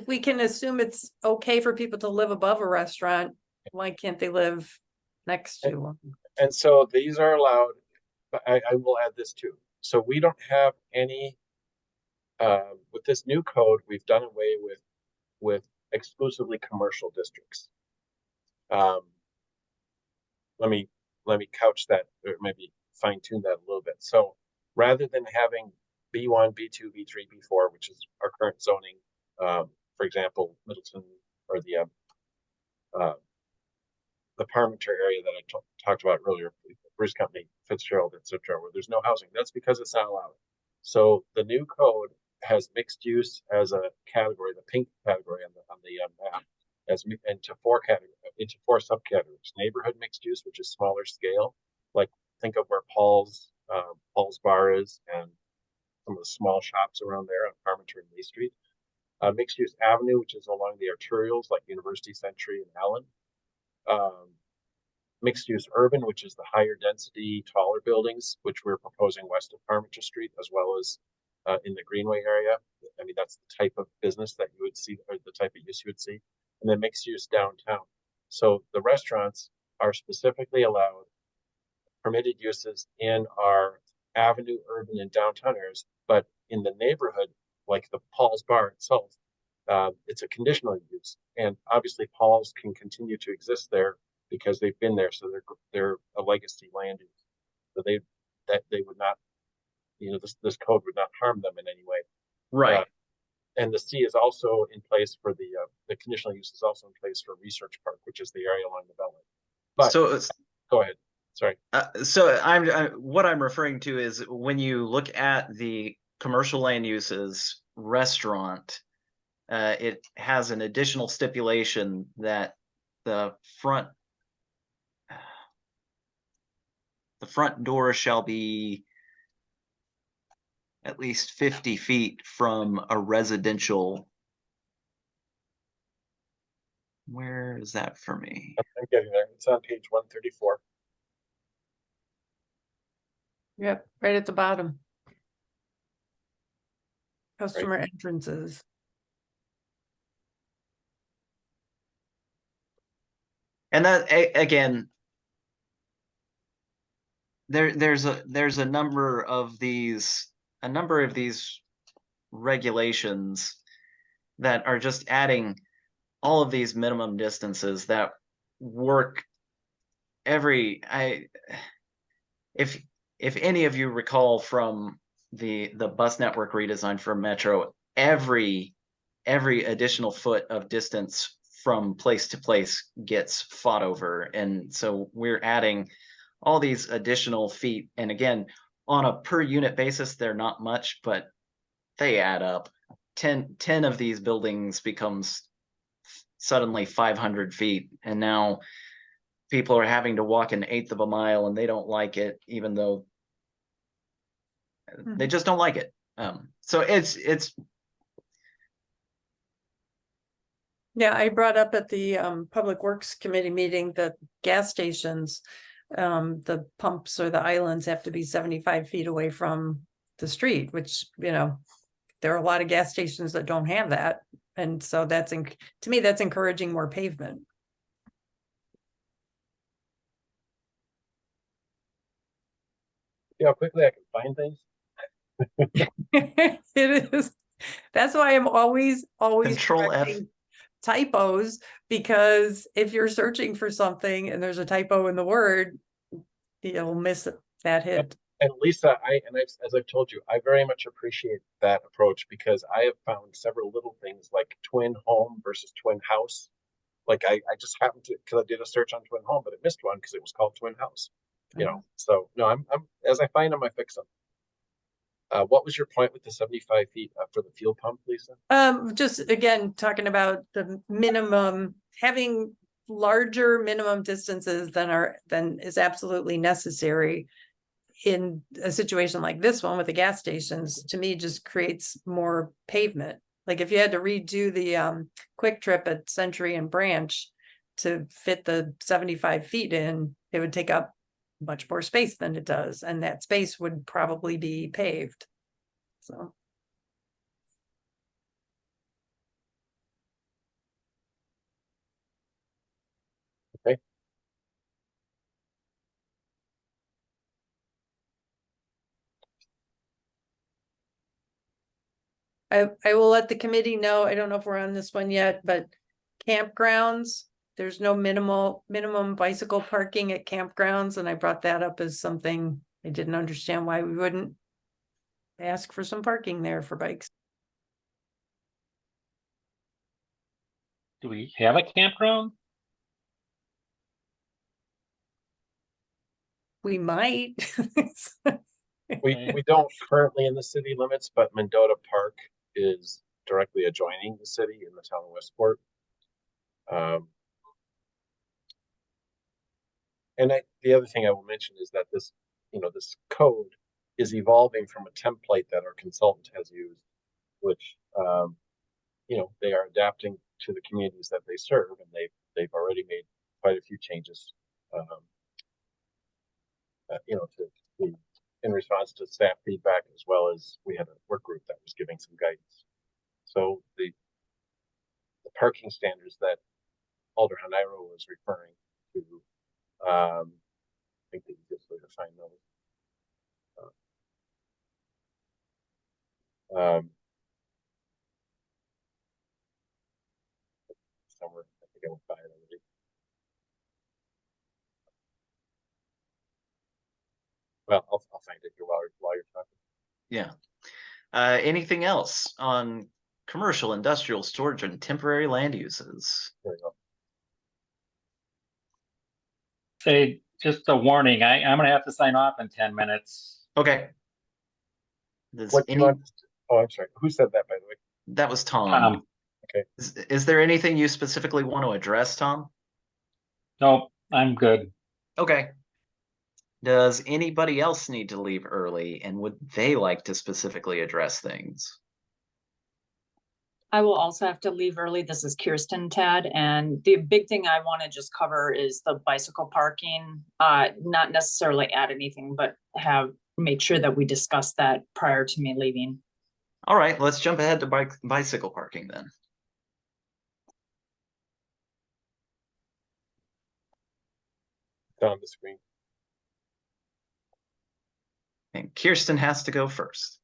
we can assume it's okay for people to live above a restaurant, why can't they live next to one? And so these are allowed, but I will add this too. So we don't have any, with this new code, we've done away with exclusively commercial districts. Let me couch that, or maybe fine tune that a little bit. So rather than having B1, B2, B3, B4, which is our current zoning, for example, Middleton or the Parmenter area that I talked about earlier, Bruce Company, Fitzgerald, etc., where there's no housing. That's because it's not allowed. So the new code has mixed use as a category, the pink category on the map, into four subcategories: neighborhood mixed use, which is smaller scale, like think of where Paul's Bar is and some of the small shops around there on Parmenter and Lee Street. Mixed use avenue, which is along the arterials like University Century and Allen. Mixed use urban, which is the higher density, taller buildings, which we're proposing west of Parmenter Street, as well as in the Greenway area. I mean, that's the type of business that you would see, or the type of use you would see. And then mixed use downtown. So the restaurants are specifically allowed permitted uses in our avenue, urban, and downtown areas, but in the neighborhood, like the Paul's Bar itself, it's a conditional use. And obviously Paul's can continue to exist there because they've been there, so they're a legacy land use. So they would not, this code would not harm them in any way. Right. And the C is also in place for the conditional use is also in place for Research Park, which is the area along the Beltway. But so go ahead. Sorry. So what I'm referring to is when you look at the commercial land uses restaurant, it has an additional stipulation that the front door shall be at least 50 feet from a residential. Where is that for me? I'm getting there. It's on page 134. Yep, right at the bottom. Customer entrances. And that again, there's a number of these regulations that are just adding all of these minimum distances that work if any of you recall from the bus network redesign for Metro, every additional foot of distance from place to place gets fought over. And so we're adding all these additional feet. And again, on a per unit basis, they're not much, but they add up. 10 of these buildings becomes suddenly 500 feet. And now people are having to walk an eighth of a mile and they don't like it, even though they just don't like it. So it's Yeah, I brought up at the Public Works Committee meeting that gas stations, the pumps or the islands have to be 75 feet away from the street, which, you know, there are a lot of gas stations that don't have that. And so that's, to me, that's encouraging more pavement. See how quickly I can find things? It is. That's why I'm always Control F. correcting typos, because if you're searching for something and there's a typo in the word, you'll miss that hit. And Lisa, as I've told you, I very much appreciate that approach, because I have found several little things like twin home versus twin house. Like I just happened to, because I did a search on twin home, but it missed one because it was called twin house. You know, so no, I'm as I find them, I fix them. What was your point with the 75 feet for the fuel pump, Lisa? Just again, talking about the minimum, having larger minimum distances than is absolutely necessary in a situation like this one with the gas stations, to me, just creates more pavement. Like if you had to redo the Quick Trip at Century and Branch to fit the 75 feet in, it would take up much more space than it does, and that space would probably be paved. So okay. I will let the committee know. I don't know if we're on this one yet, but campgrounds, there's no minimum bicycle parking at campgrounds, and I brought that up as something I didn't understand why we wouldn't ask for some parking there for bikes. Do we have a campground? We might. We don't currently in the city limits, but Mendota Park is directly adjoining the city in the town of Westport. And the other thing I will mention is that this, this code is evolving from a template that our consultant has used, which, they are adapting to the communities that they serve, and they've already made quite a few changes, in response to staff feedback, as well as we had a work group that was giving some guidance. So the parking standards that Alder Hanairo was referring to, I think the easiest way to find those. Somewhere, I think I went by it already. Well, I'll find it here while you're talking. Yeah. Anything else on commercial, industrial, storage, and temporary land uses? There we go. Say, just a warning, I'm gonna have to sign off in 10 minutes. Okay. What do you want? Oh, I'm sorry. Who said that, by the way? That was Tom. Okay. Is there anything you specifically want to address, Tom? Nope, I'm good. Okay. Does anybody else need to leave early, and would they like to specifically address things? I will also have to leave early. This is Kirsten, Tad, and the big thing I want to just cover is the bicycle parking. Not necessarily add anything, but make sure that we discuss that prior to me leaving. All right, let's jump ahead to bicycle parking then. It's on the screen. And Kirsten has to go first.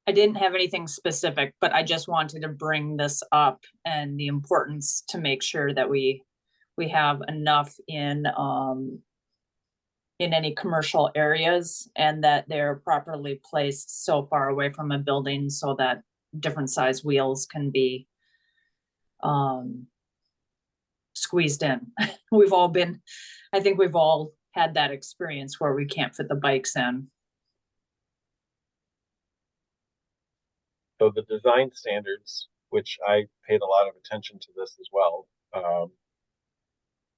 I didn't have anything specific, but I just wanted to bring this up and the importance to make sure that we have enough in any commercial areas and that they're properly placed so far away from a building so that different size wheels can be squeezed in. I think we've all had that experience where we can't fit the bikes in. So the design standards, which I paid a lot of attention to this as well.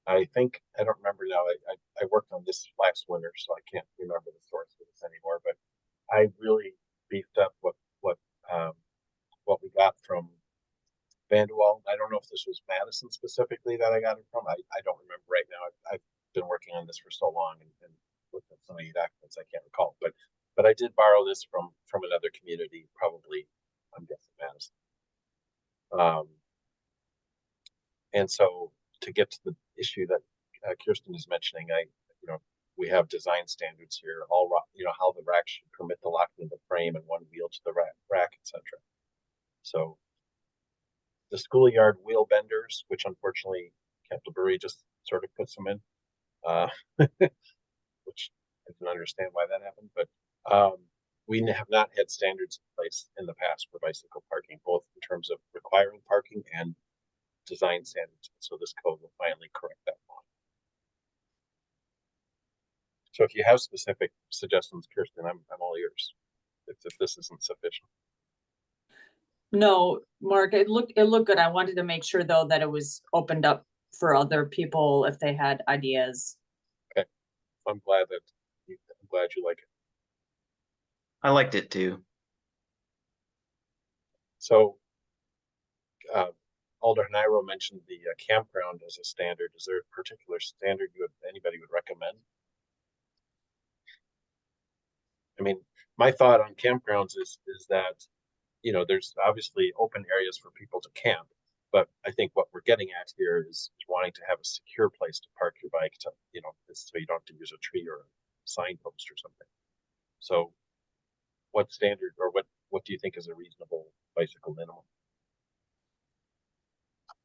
I think, I don't remember now, I worked on this last winter, so I can't remember the source of this anymore, but I really beefed up what we got from Vanderwall. I don't know if this was Madison specifically that I got it from. I don't remember right now. I've been working on this for so long and looked at so many documents I can't recall. But I did borrow this from another community, probably I'm guessing Madison. And so to get to the issue that Kirsten is mentioning, we have design standards here, how the rack should permit the locking of the frame and one wheel to the rack, etc. So the schoolyard wheel benders, which unfortunately Canterbury just sort of puts them in, which I can understand why that happened, but we have not had standards in place in the past for bicycle parking, both in terms of requiring parking and design standards. So this code will finally correct that one. So if you have specific suggestions, Kirsten, I'm all ears if this isn't sufficient. No, Mark, it looked good. I wanted to make sure though that it was opened up for other people if they had ideas. Okay, I'm glad you like it. I liked it too. So Alder Nairo mentioned the campground as a standard. Is there a particular standard anybody would recommend? I mean, my thought on campgrounds is that, there's obviously open areas for people to camp, but I think what we're getting at here is wanting to have a secure place to park your bike to, so you don't have to use a tree or a signpost or something. So what standard or what do you think is a reasonable bicycle minimum?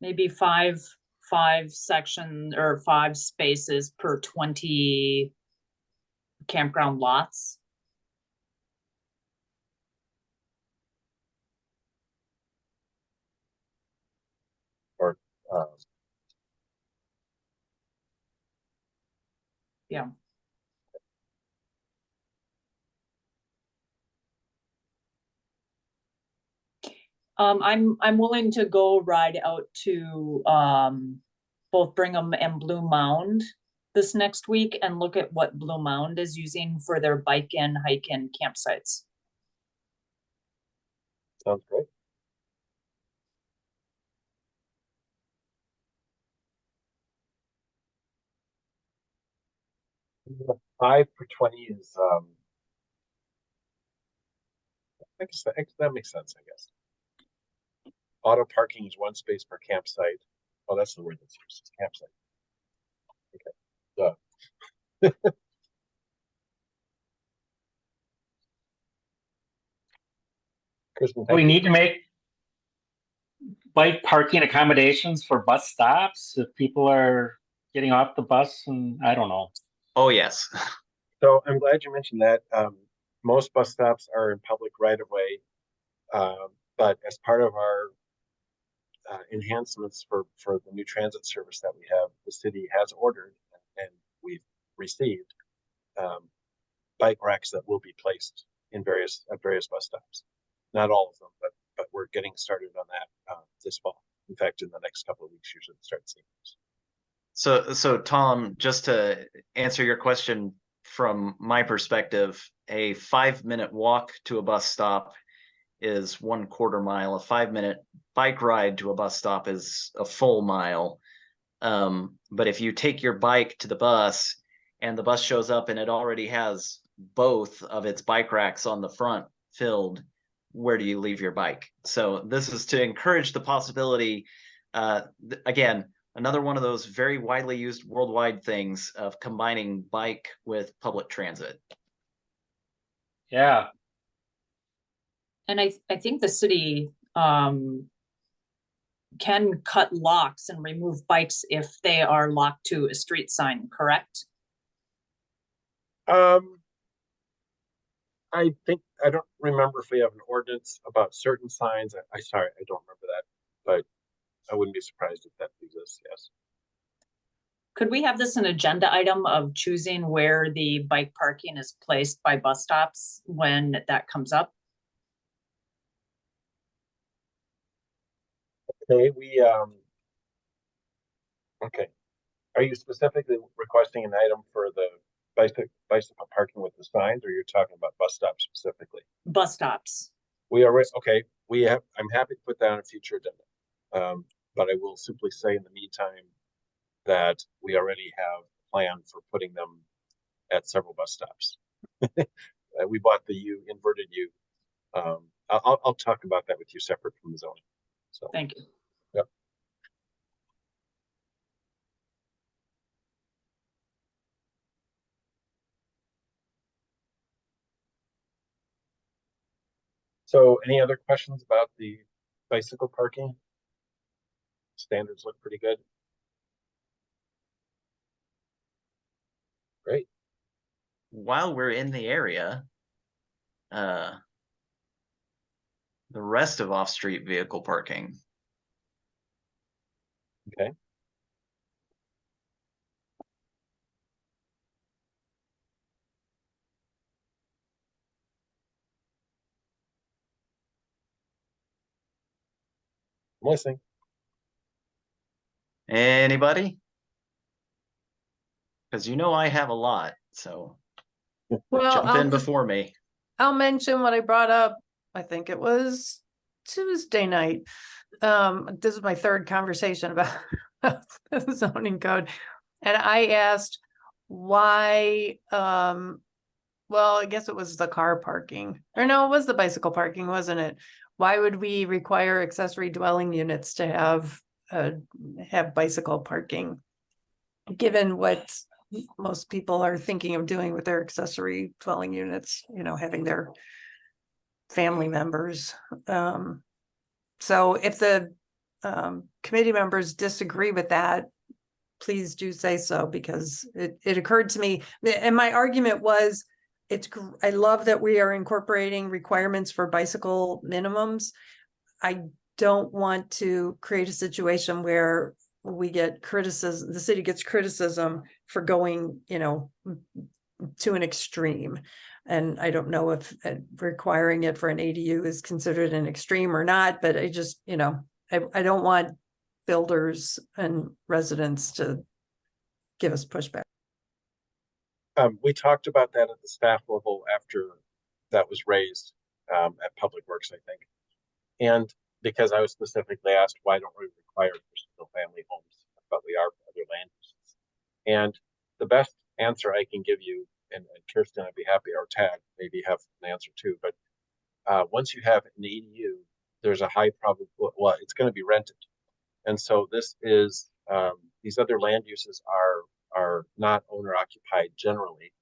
Maybe five section or 5 spaces per 20 campground lots. Or Yeah. I'm willing to go ride out to both Brigham and Blue Mound this next week and look at what Blue Mound is using for their bike and hike and campsites. sounds great. The 5 per 20 is I guess that makes sense, I guess. Auto parking is 1 space per campsite. Oh, that's the word that's used, campsite. Okay. Kristen, We need to make bike parking accommodations for bus stops if people are getting off the bus, and I don't know. Oh, yes. So I'm glad you mentioned that. Most bus stops are in public right of way, but as part of our enhancements for the new transit service that we have, the city has ordered and we've received bike racks that will be placed at various bus stops. Not all of them, but we're getting started on that this fall. In fact, in the next couple of weeks, you should start seeing those. So Tom, just to answer your question from my perspective, a 5-minute walk to a bus stop is 1/4 mile. A 5-minute bike ride to a bus stop is a full mile. But if you take your bike to the bus and the bus shows up and it already has both of its bike racks on the front filled, where do you leave your bike? So this is to encourage the possibility, again, another one of those very widely used worldwide things of combining bike with public transit. Yeah. And I think the city can cut locks and remove bikes if they are locked to a street sign, correct? I think, I don't remember if we have an ordinance about certain signs. Sorry, I don't remember that, but I wouldn't be surprised if that exists, yes. Could we have this an agenda item of choosing where the bike parking is placed by bus stops when that comes up? Okay, okay. Are you specifically requesting an item for the bicycle parking with the signs, or you're talking about bus stops specifically? Bus stops. Okay, I'm happy to put that on a future agenda. But I will simply say in the meantime that we already have a plan for putting them at several bus stops. We bought the inverted U. I'll talk about that with you separate from the zoning. So Thank you. yep. So any other questions about the bicycle parking? Standards look pretty good. Great. While we're in the area, the rest of off-street vehicle parking. Okay. I'm listening. Anybody? Because you know I have a lot, so Well, jump in before me. I'll mention what I brought up. I think it was Tuesday night. This is my third conversation about the zoning code. And I asked why, well, I guess it was the car parking, or no, it was the bicycle parking, wasn't it? Why would we require accessory dwelling units to have bicycle parking? Given what most people are thinking of doing with their accessory dwelling units, having their family members. So if the committee members disagree with that, please do say so, because it occurred to me, and my argument was, I love that we are incorporating requirements for bicycle minimums. I don't want to create a situation where we get criticism, the city gets criticism for going, to an extreme. And I don't know if requiring it for an ADU is considered an extreme or not, but I just, I don't want builders and residents to give us pushback. We talked about that at the staff level after that was raised at Public Works, I think. And because I was specifically asked, why don't we require single family homes, but we are for other land uses? And the best answer I can give you, and Kirsten, I'd be happy, or Tag maybe have an answer too, but once you have an ADU, there's a high probability, well, it's going to be rented. And so this is, these other land uses are not owner occupied generally.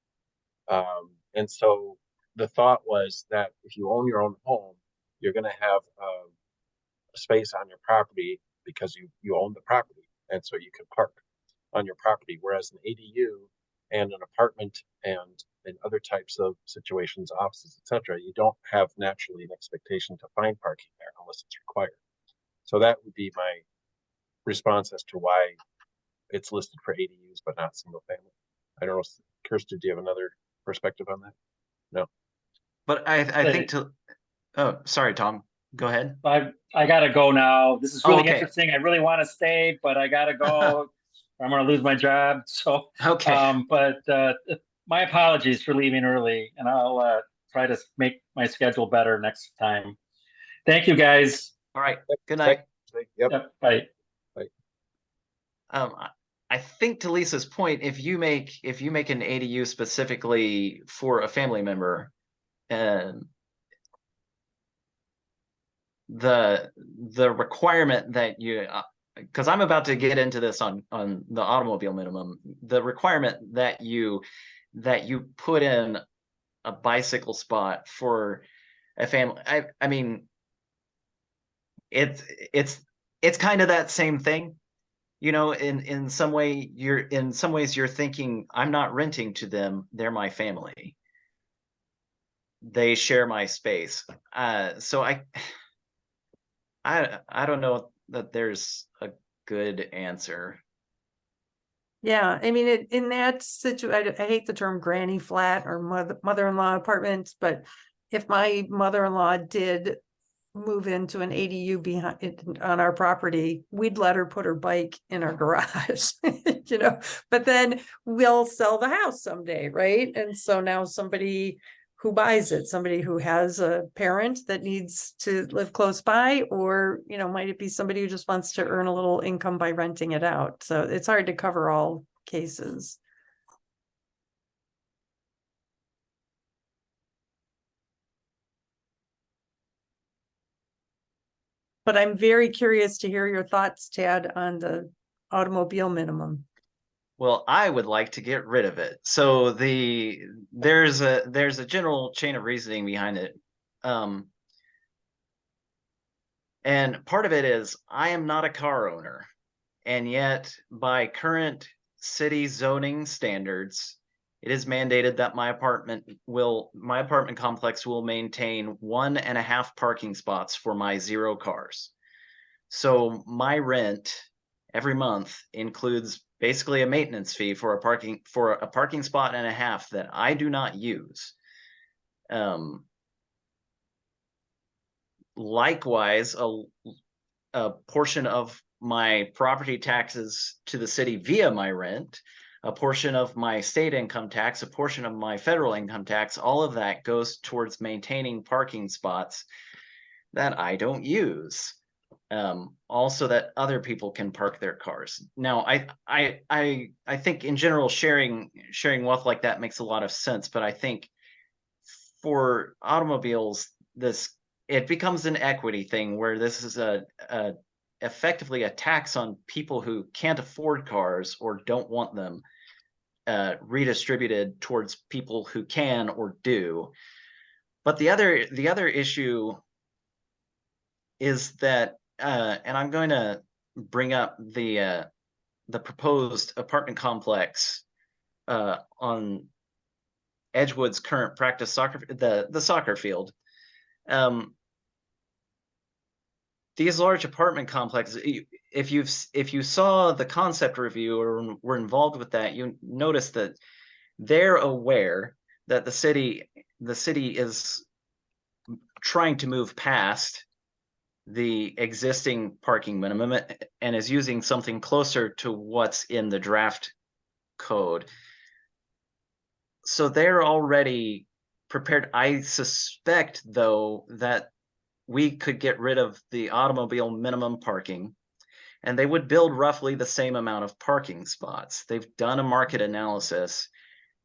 And so the thought was that if you own your own home, you're going to have a space on your property because you own the property. And so you can park on your property, whereas an ADU and an apartment and in other types of situations, offices, etc., you don't have naturally an expectation to find parking there unless it's required. So that would be my response as to why it's listed for ADUs but not single family. I don't know, Kirsten, do you have another perspective on that? No. But I think oh, sorry, Tom, go ahead. I gotta go now. This is really okay. interesting. I really want to stay, but I gotta go. I'm gonna lose my job. So okay. But my apologies for leaving early, and I'll try to make my schedule better next time. Thank you, guys. All right. Good night. Yep. Bye. I think to Lisa's point, if you make an ADU specifically for a family member, and the requirement that you, because I'm about to get into this on the automobile minimum, the requirement that you put in a bicycle spot for a family. I mean, it's it's kind of that same thing. You know, in some way, in some ways you're thinking, I'm not renting to them, they're my family. They share my space. So I don't know that there's a good answer. Yeah, I mean, in that situation, I hate the term granny flat or mother-in-law apartments, but if my mother-in-law did move into an ADU behind on our property, we'd let her put her bike in our garage, you know, but then we'll sell the house someday, right? And so now somebody who buys it, somebody who has a parent that needs to live close by, or, you know, might it be somebody who just wants to earn a little income by renting it out? So it's hard to cover all cases. But I'm very curious to hear your thoughts, Tad, on the automobile minimum. Well, I would like to get rid of it. So there's a general chain of reasoning behind it. And part of it is I am not a car owner. And yet by current city zoning standards, it is mandated that my apartment complex will maintain 1.5 parking spots for my 0 cars. So my rent every month includes basically a maintenance fee for a parking spot and a half that I do not use. Likewise, a portion of my property taxes to the city via my rent, a portion of my state income tax, a portion of my federal income tax, all of that goes towards maintaining parking spots that I don't use. Also that other people can park their cars. Now, I think in general sharing wealth like that makes a lot of sense, but I think for automobiles, it becomes an equity thing where this is effectively a tax on people who can't afford cars or don't want them, redistributed towards people who can or do. But the other issue is that, and I'm going to bring up the proposed apartment complex on Edgewood's current practice soccer, the soccer field. These large apartment complexes, if you saw the concept review or were involved with that, you notice that they're aware that the city is trying to move past the existing parking minimum and is using something closer to what's in the draft code. So they're already prepared. I suspect, though, that we could get rid of the automobile minimum parking and they would build roughly the same amount of parking spots. They've done a market analysis.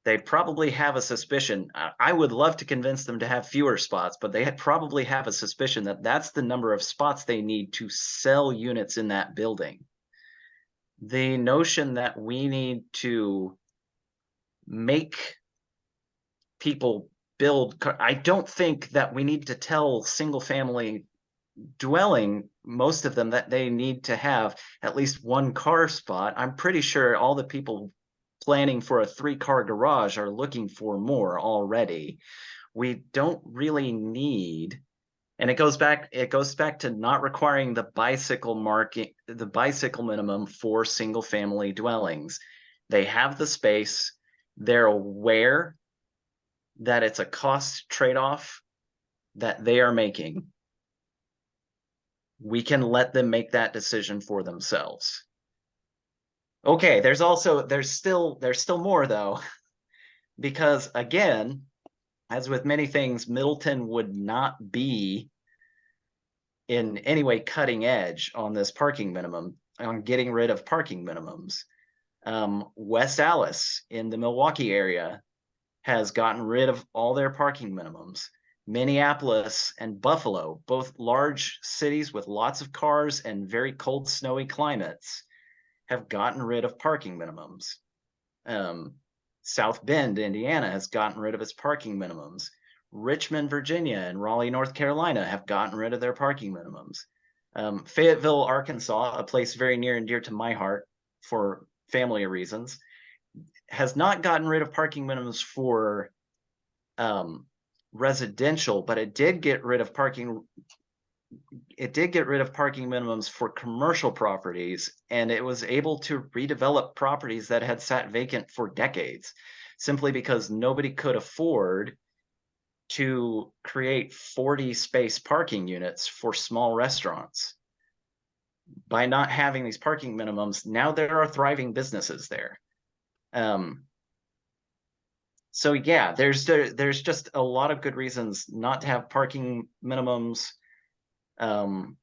They probably have a suspicion. I would love to convince them to have fewer spots, but they probably have a suspicion that that's the number of spots they need to sell units in that building. The notion that we need to make people build, I don't think that we need to tell single family dwelling, most of them, that they need to have at least 1 car spot. I'm pretty sure all the people planning for a 3-car garage are looking for more already. We don't really need, and it goes back to not requiring the bicycle minimum for single family dwellings. They have the space. They're aware that it's a cost trade-off that they are making. We can let them make that decision for themselves. Okay, there's still more though, because again, as with many things, Middleton would not be in any way cutting edge on this parking minimum, on getting rid of parking minimums. West Allis in the Milwaukee area has gotten rid of all their parking minimums. Minneapolis and Buffalo, both large cities with lots of cars and very cold, snowy climates, have gotten rid of parking minimums. South Bend, Indiana, has gotten rid of its parking minimums. Richmond, Virginia, and Raleigh, North Carolina have gotten rid of their parking minimums. Fayetteville, Arkansas, a place very near and dear to my heart for family reasons, has not gotten rid of parking minimums for residential, but it did get rid of parking minimums for commercial properties, and it was able to redevelop properties that had sat vacant for decades, simply because nobody could afford to create 40 space parking units for small restaurants. By not having these parking minimums, now there are thriving businesses there. So yeah, there's just a lot of good reasons not to have parking minimums. Donald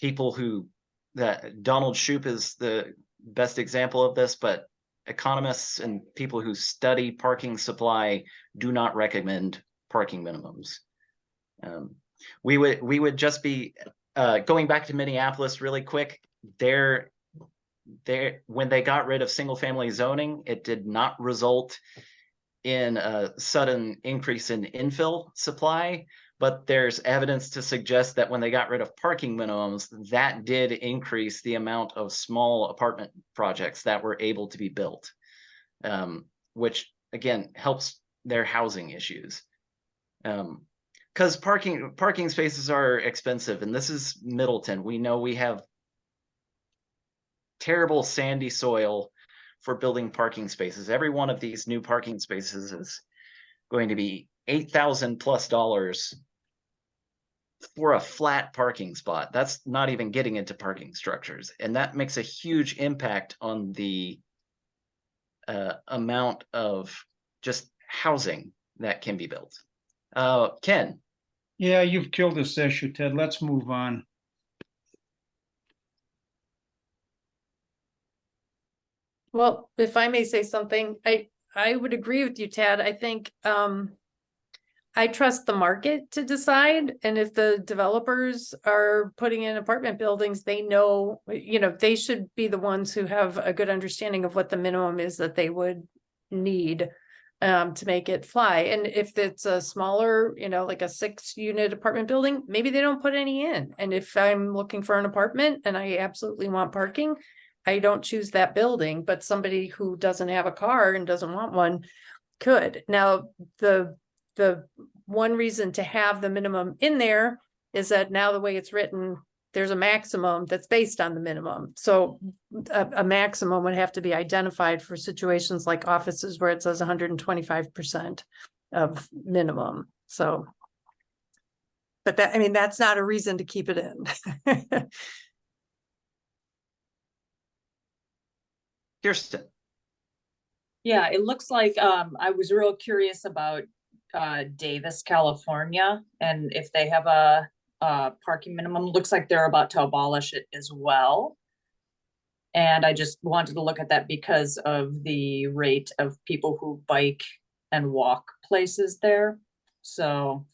Shoup is the best example of this, but economists and people who study parking supply do not recommend parking minimums. We would just be going back to Minneapolis really quick. When they got rid of single family zoning, it did not result in a sudden increase in infill supply, but there's evidence to suggest that when they got rid of parking minimums, that did increase the amount of small apartment projects that were able to be built, which again helps their housing issues. Because parking spaces are expensive, and this is Middleton. We know we have terrible sandy soil for building parking spaces. Every one of these new parking spaces is going to be $8,000+ for a flat parking spot. That's not even getting into parking structures, and that makes a huge impact on the amount of just housing that can be built. Ken. Yeah, you've killed this issue, Ted. Let's move on. Well, if I may say something, I would agree with you, Tad. I think I trust the market to decide. And if the developers are putting in apartment buildings, they know, they should be the ones who have a good understanding of what the minimum is that they would need to make it fly. And if it's a smaller, like a 6-unit apartment building, maybe they don't put any in. And if I'm looking for an apartment and I absolutely want parking, I don't choose that building, but somebody who doesn't have a car and doesn't want one could. Now, the one reason to have the minimum in there is that now the way it's written, there's a maximum that's based on the minimum. So a maximum would have to be identified for situations like offices where it says 125% of minimum. So, but that's not a reason to keep it in. Kirsten. Yeah, it looks like I was real curious about Davis, California, and if they have a parking minimum. Looks like they're about to abolish it as well. And I just wanted to look at that because of the rate of people who bike and walk places there. So,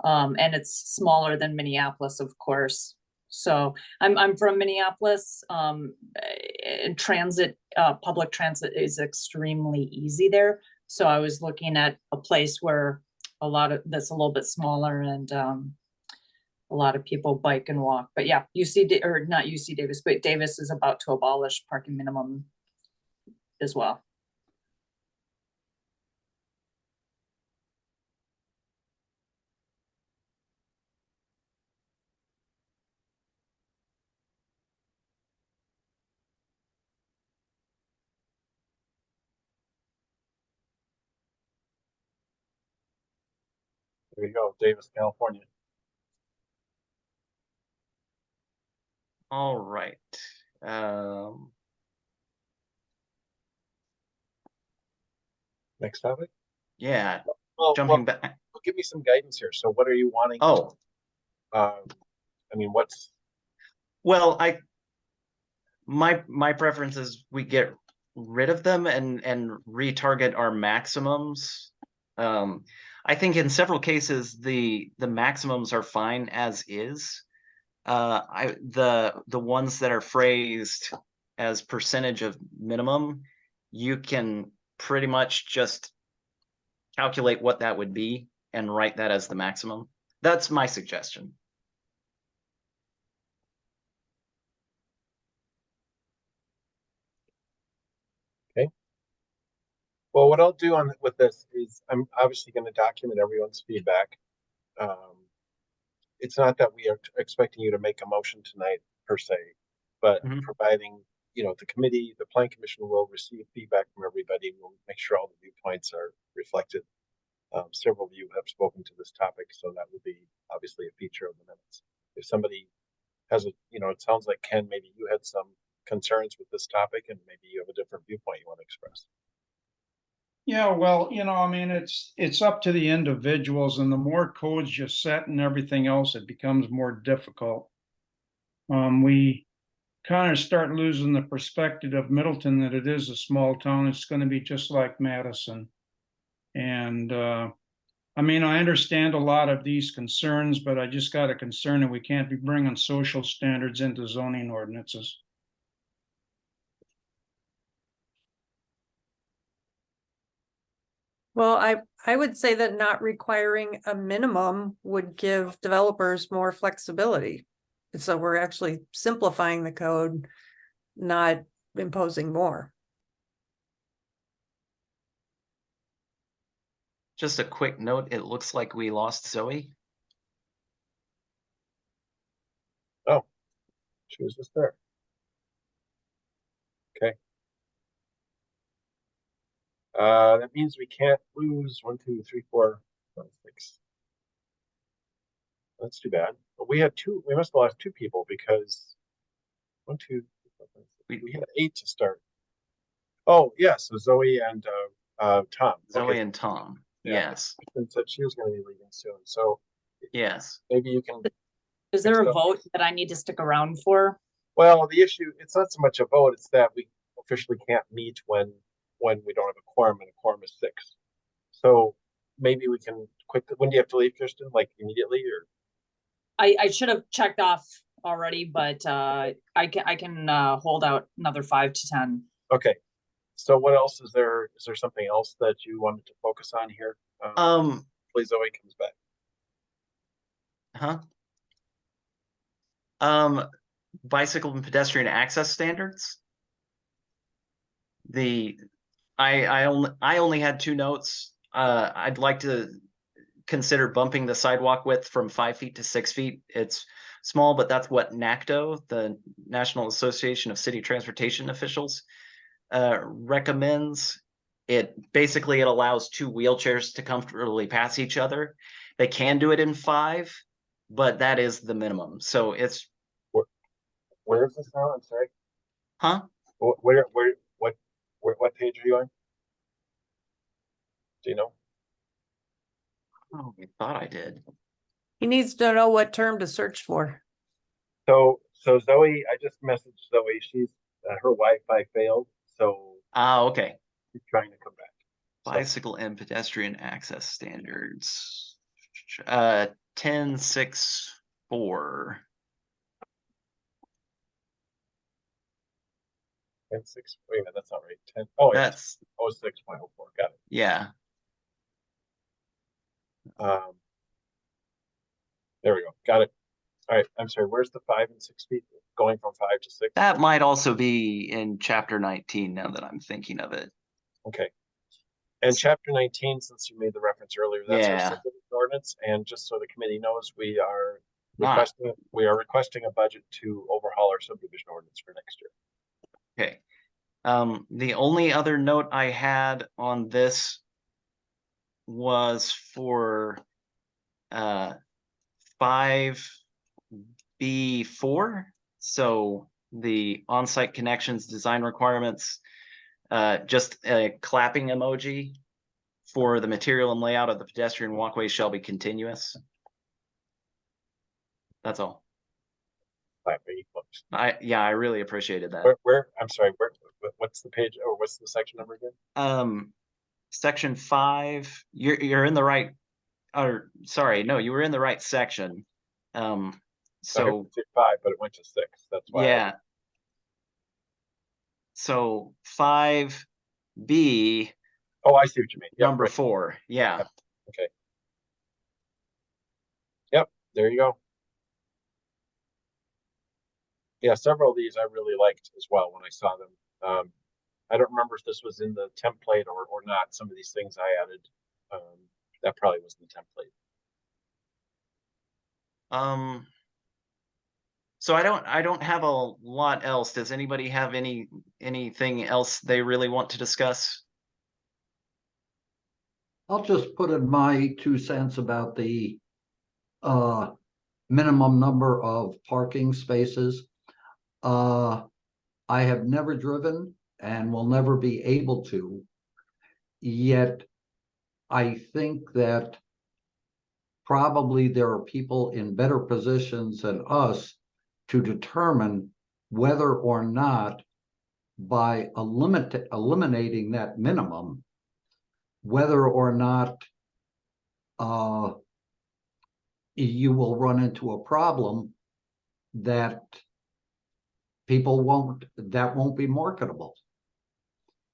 and it's smaller than Minneapolis, of course. So I'm from Minneapolis, and public transit is extremely easy there. So I was looking at a place where that's a little bit smaller and a lot of people bike and walk. But yeah, not UC Davis, but Davis is about to abolish parking minimum as well. There you go, Davis, California. All right. Next topic. Yeah. Jumping back. Well, give me some guidance here. So what are you wanting? Oh. What's? Well, my preference is we get rid of them and retarget our maximums. I think in several cases the maximums are fine as is. The ones that are phrased as percentage of minimum, you can pretty much just calculate what that would be and write that as the maximum. That's my suggestion. Well, what I'll do with this is I'm obviously going to document everyone's feedback. It's not that we are expecting you to make a motion tonight per se, but Mhm. providing, the committee, the plan commission will receive feedback from everybody. We'll make sure all the viewpoints are reflected. Several of you have spoken to this topic, so that will be obviously a feature of the minutes. If somebody has it sounds like Ken, maybe you had some concerns with this topic and maybe you have a different viewpoint you want to express. Yeah, well, I mean, it's up to the individuals, and the more codes you set and everything else, it becomes more difficult. We kind of start losing the perspective of Middleton that it is a small town. It's going to be just like Madison. And I mean, I understand a lot of these concerns, but I just got a concern that we can't be bringing social standards into zoning ordinances. Well, I would say that not requiring a minimum would give developers more flexibility. So we're actually simplifying the code, not imposing more. Just a quick note, it looks like we lost Zoe. Oh, she was just there. Okay. That means we can't lose 1, 2, 3, 4, 5, 6. That's too bad. But we must have lost 2 people because 1, 2, 3, 4, 5, 6. We had 8 to start. Oh, yeah, so Zoe and Tom. Zoe Okay. and Tom. Yeah. Yes. And said she was going to be leaving soon. So Yes. maybe you can. Is there a Next up. vote that I need to stick around for? Well, the issue, it's not so much a vote, it's that we officially can't meet when we don't have a quorum, and a quorum is 6. So maybe we can when do you have to leave, Kirsten? Like immediately, or? I should have checked off already, but I can hold out another 5 to 10. Okay. So what else is there? Is there something else that you wanted to focus on here? Please, Zoe comes back. Bicycle and pedestrian access standards. I only had 2 notes. I'd like to consider bumping the sidewalk width from 5 feet to 6 feet. It's small, but that's what NACTO, the National Association of City Transportation Officials, recommends. It allows 2 wheelchairs to comfortably pass each other. They can do it in 5, but that is the minimum. So it's. Where is this now? I'm sorry. Huh? What page are you on? Do you know? Oh, I thought I did. He needs to know what term to search for. So Zoe, I just messaged Zoe. She's her Wi-Fi failed, so okay. she's trying to come back. Bicycle and pedestrian access standards. 10.6.4. 10.6. Wait a minute, that's not right. 10. Oh, that's 06.04. Got it. Yeah. There we go. Got it. All right. I'm sorry. Where's the 5 and 6 feet going from 5 to 6? That might also be in chapter 19 now that I'm thinking of it. Okay. And chapter 19, since you made the reference earlier, that's our subdivision ordinance. And just so the committee knows, we are requesting a budget to overhaul our subdivision ordinance for next year. Okay. The only other note I had on this was for 5B4. So the on-site connections design requirements, just a clapping emoji for the material and layout of the pedestrian walkway shall be continuous. That's all. I really appreciated that. I'm sorry, what's the page or what's the section number again? Section 5, you're in the right, or sorry, no, you were in the right section. So 5, but it went to 6. That's why. Yeah. So 5B. Oh, I see what you mean. Number 4. Yeah. Okay. there you go. Yeah, several of these I really liked as well when I saw them. I don't remember if this was in the template or not. Some of these things I added, that probably was in the template. So I don't have a lot else. Does anybody have anything else they really want to discuss? I'll just put in my 2 cents about the minimum number of parking spaces. I have never driven and will never be able to. Yet I think that probably there are people in better positions than us to determine whether or not by eliminating that minimum, whether or not you will run into a problem that that won't be marketable.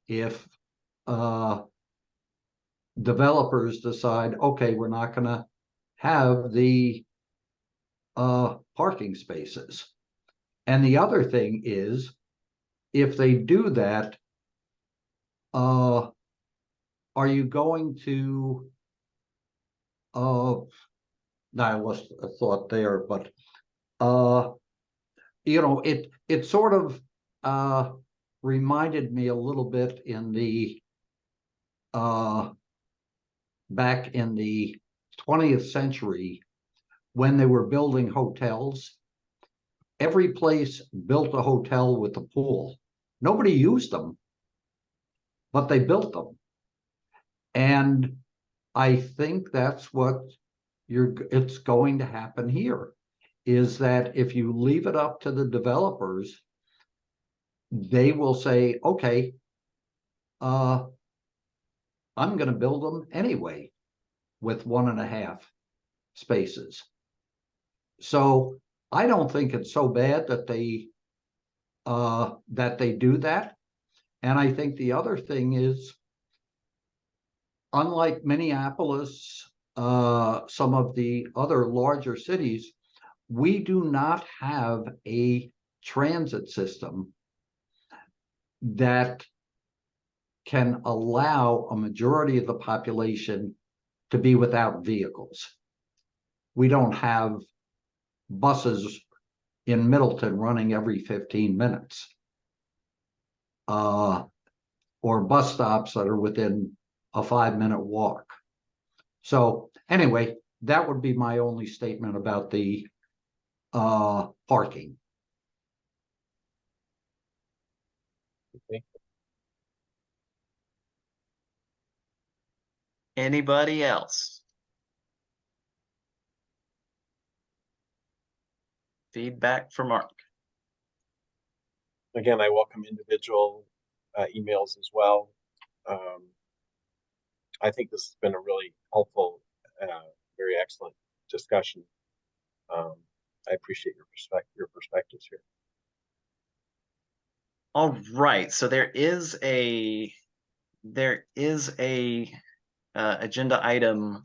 If developers decide, okay, we're not going to have the parking spaces. And the other thing is, if they do that, are you going to I lost a thought there, but it sort of reminded me a little bit in the back in the 20th century when they were building hotels. Every place built a hotel with a pool. Nobody used them, but they built them. And I think that's what it's going to happen here, is that if you leave it up to the developers, they will say, okay, I'm going to build them anyway with 1.5 spaces. So I don't think it's so bad that they do that. And I think the other thing is, unlike Minneapolis, some of the other larger cities, we do not have a transit system that can allow a majority of the population to be without vehicles. We don't have buses in Middleton running every 15 minutes, or bus stops that are within a 5-minute walk. So anyway, that would be my only statement about the parking. Okay. Anybody else? Feedback for Mark. Again, I welcome individual emails as well. I think this has been a really helpful, very excellent discussion. I appreciate your perspectives here. All right, so there is a agenda item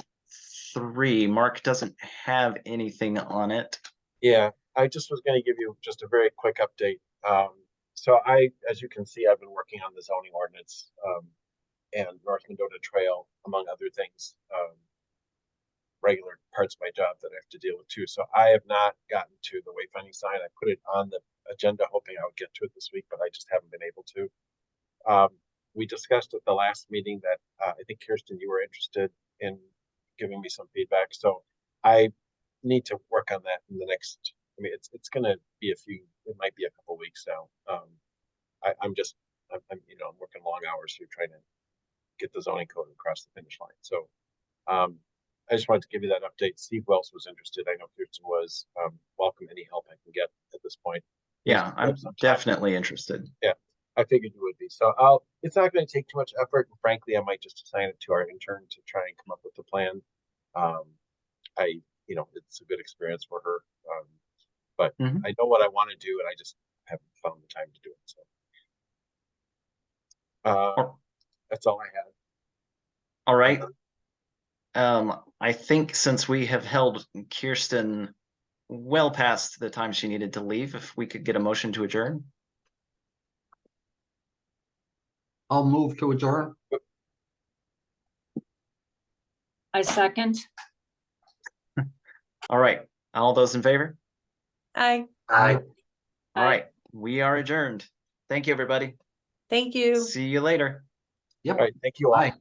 3. Mark doesn't have anything on it. Yeah, I just was going to give you just a very quick update. So as you can see, I've been working on the zoning ordinance and North Mendota Trail, among other things, regular parts of my job that I have to deal with too. So I have not gotten to the wayfinding sign. I put it on the agenda hoping I would get to it this week, but I just haven't been able to. We discussed at the last meeting that I think, Kirsten, you were interested in giving me some feedback. So I need to work on that in the next, it's going to be it might be a couple weeks now. I'm working long hours here trying to get the zoning code across the finish line. So I just wanted to give you that update. See who else was interested. I know Kirsten was. Welcome any help I can get at this point. Yeah, I'm definitely interested. Yeah, I figured you would be. So it's not going to take too much effort. And frankly, I might just assign it to our intern to try and come up with a plan. It's a good experience for her. But I know what I want to do, and I just haven't found the time to do it. So that's all I had. All right. I think since we have held Kirsten well past the time she needed to leave, if we could get a motion to adjourn. I'll move to adjourn. I second. All right, all those in favor? Aye, Aye. All Aye. right, we are adjourned. Thank you, everybody. thank you. See you later. Yep. All right, thank you all. Aye.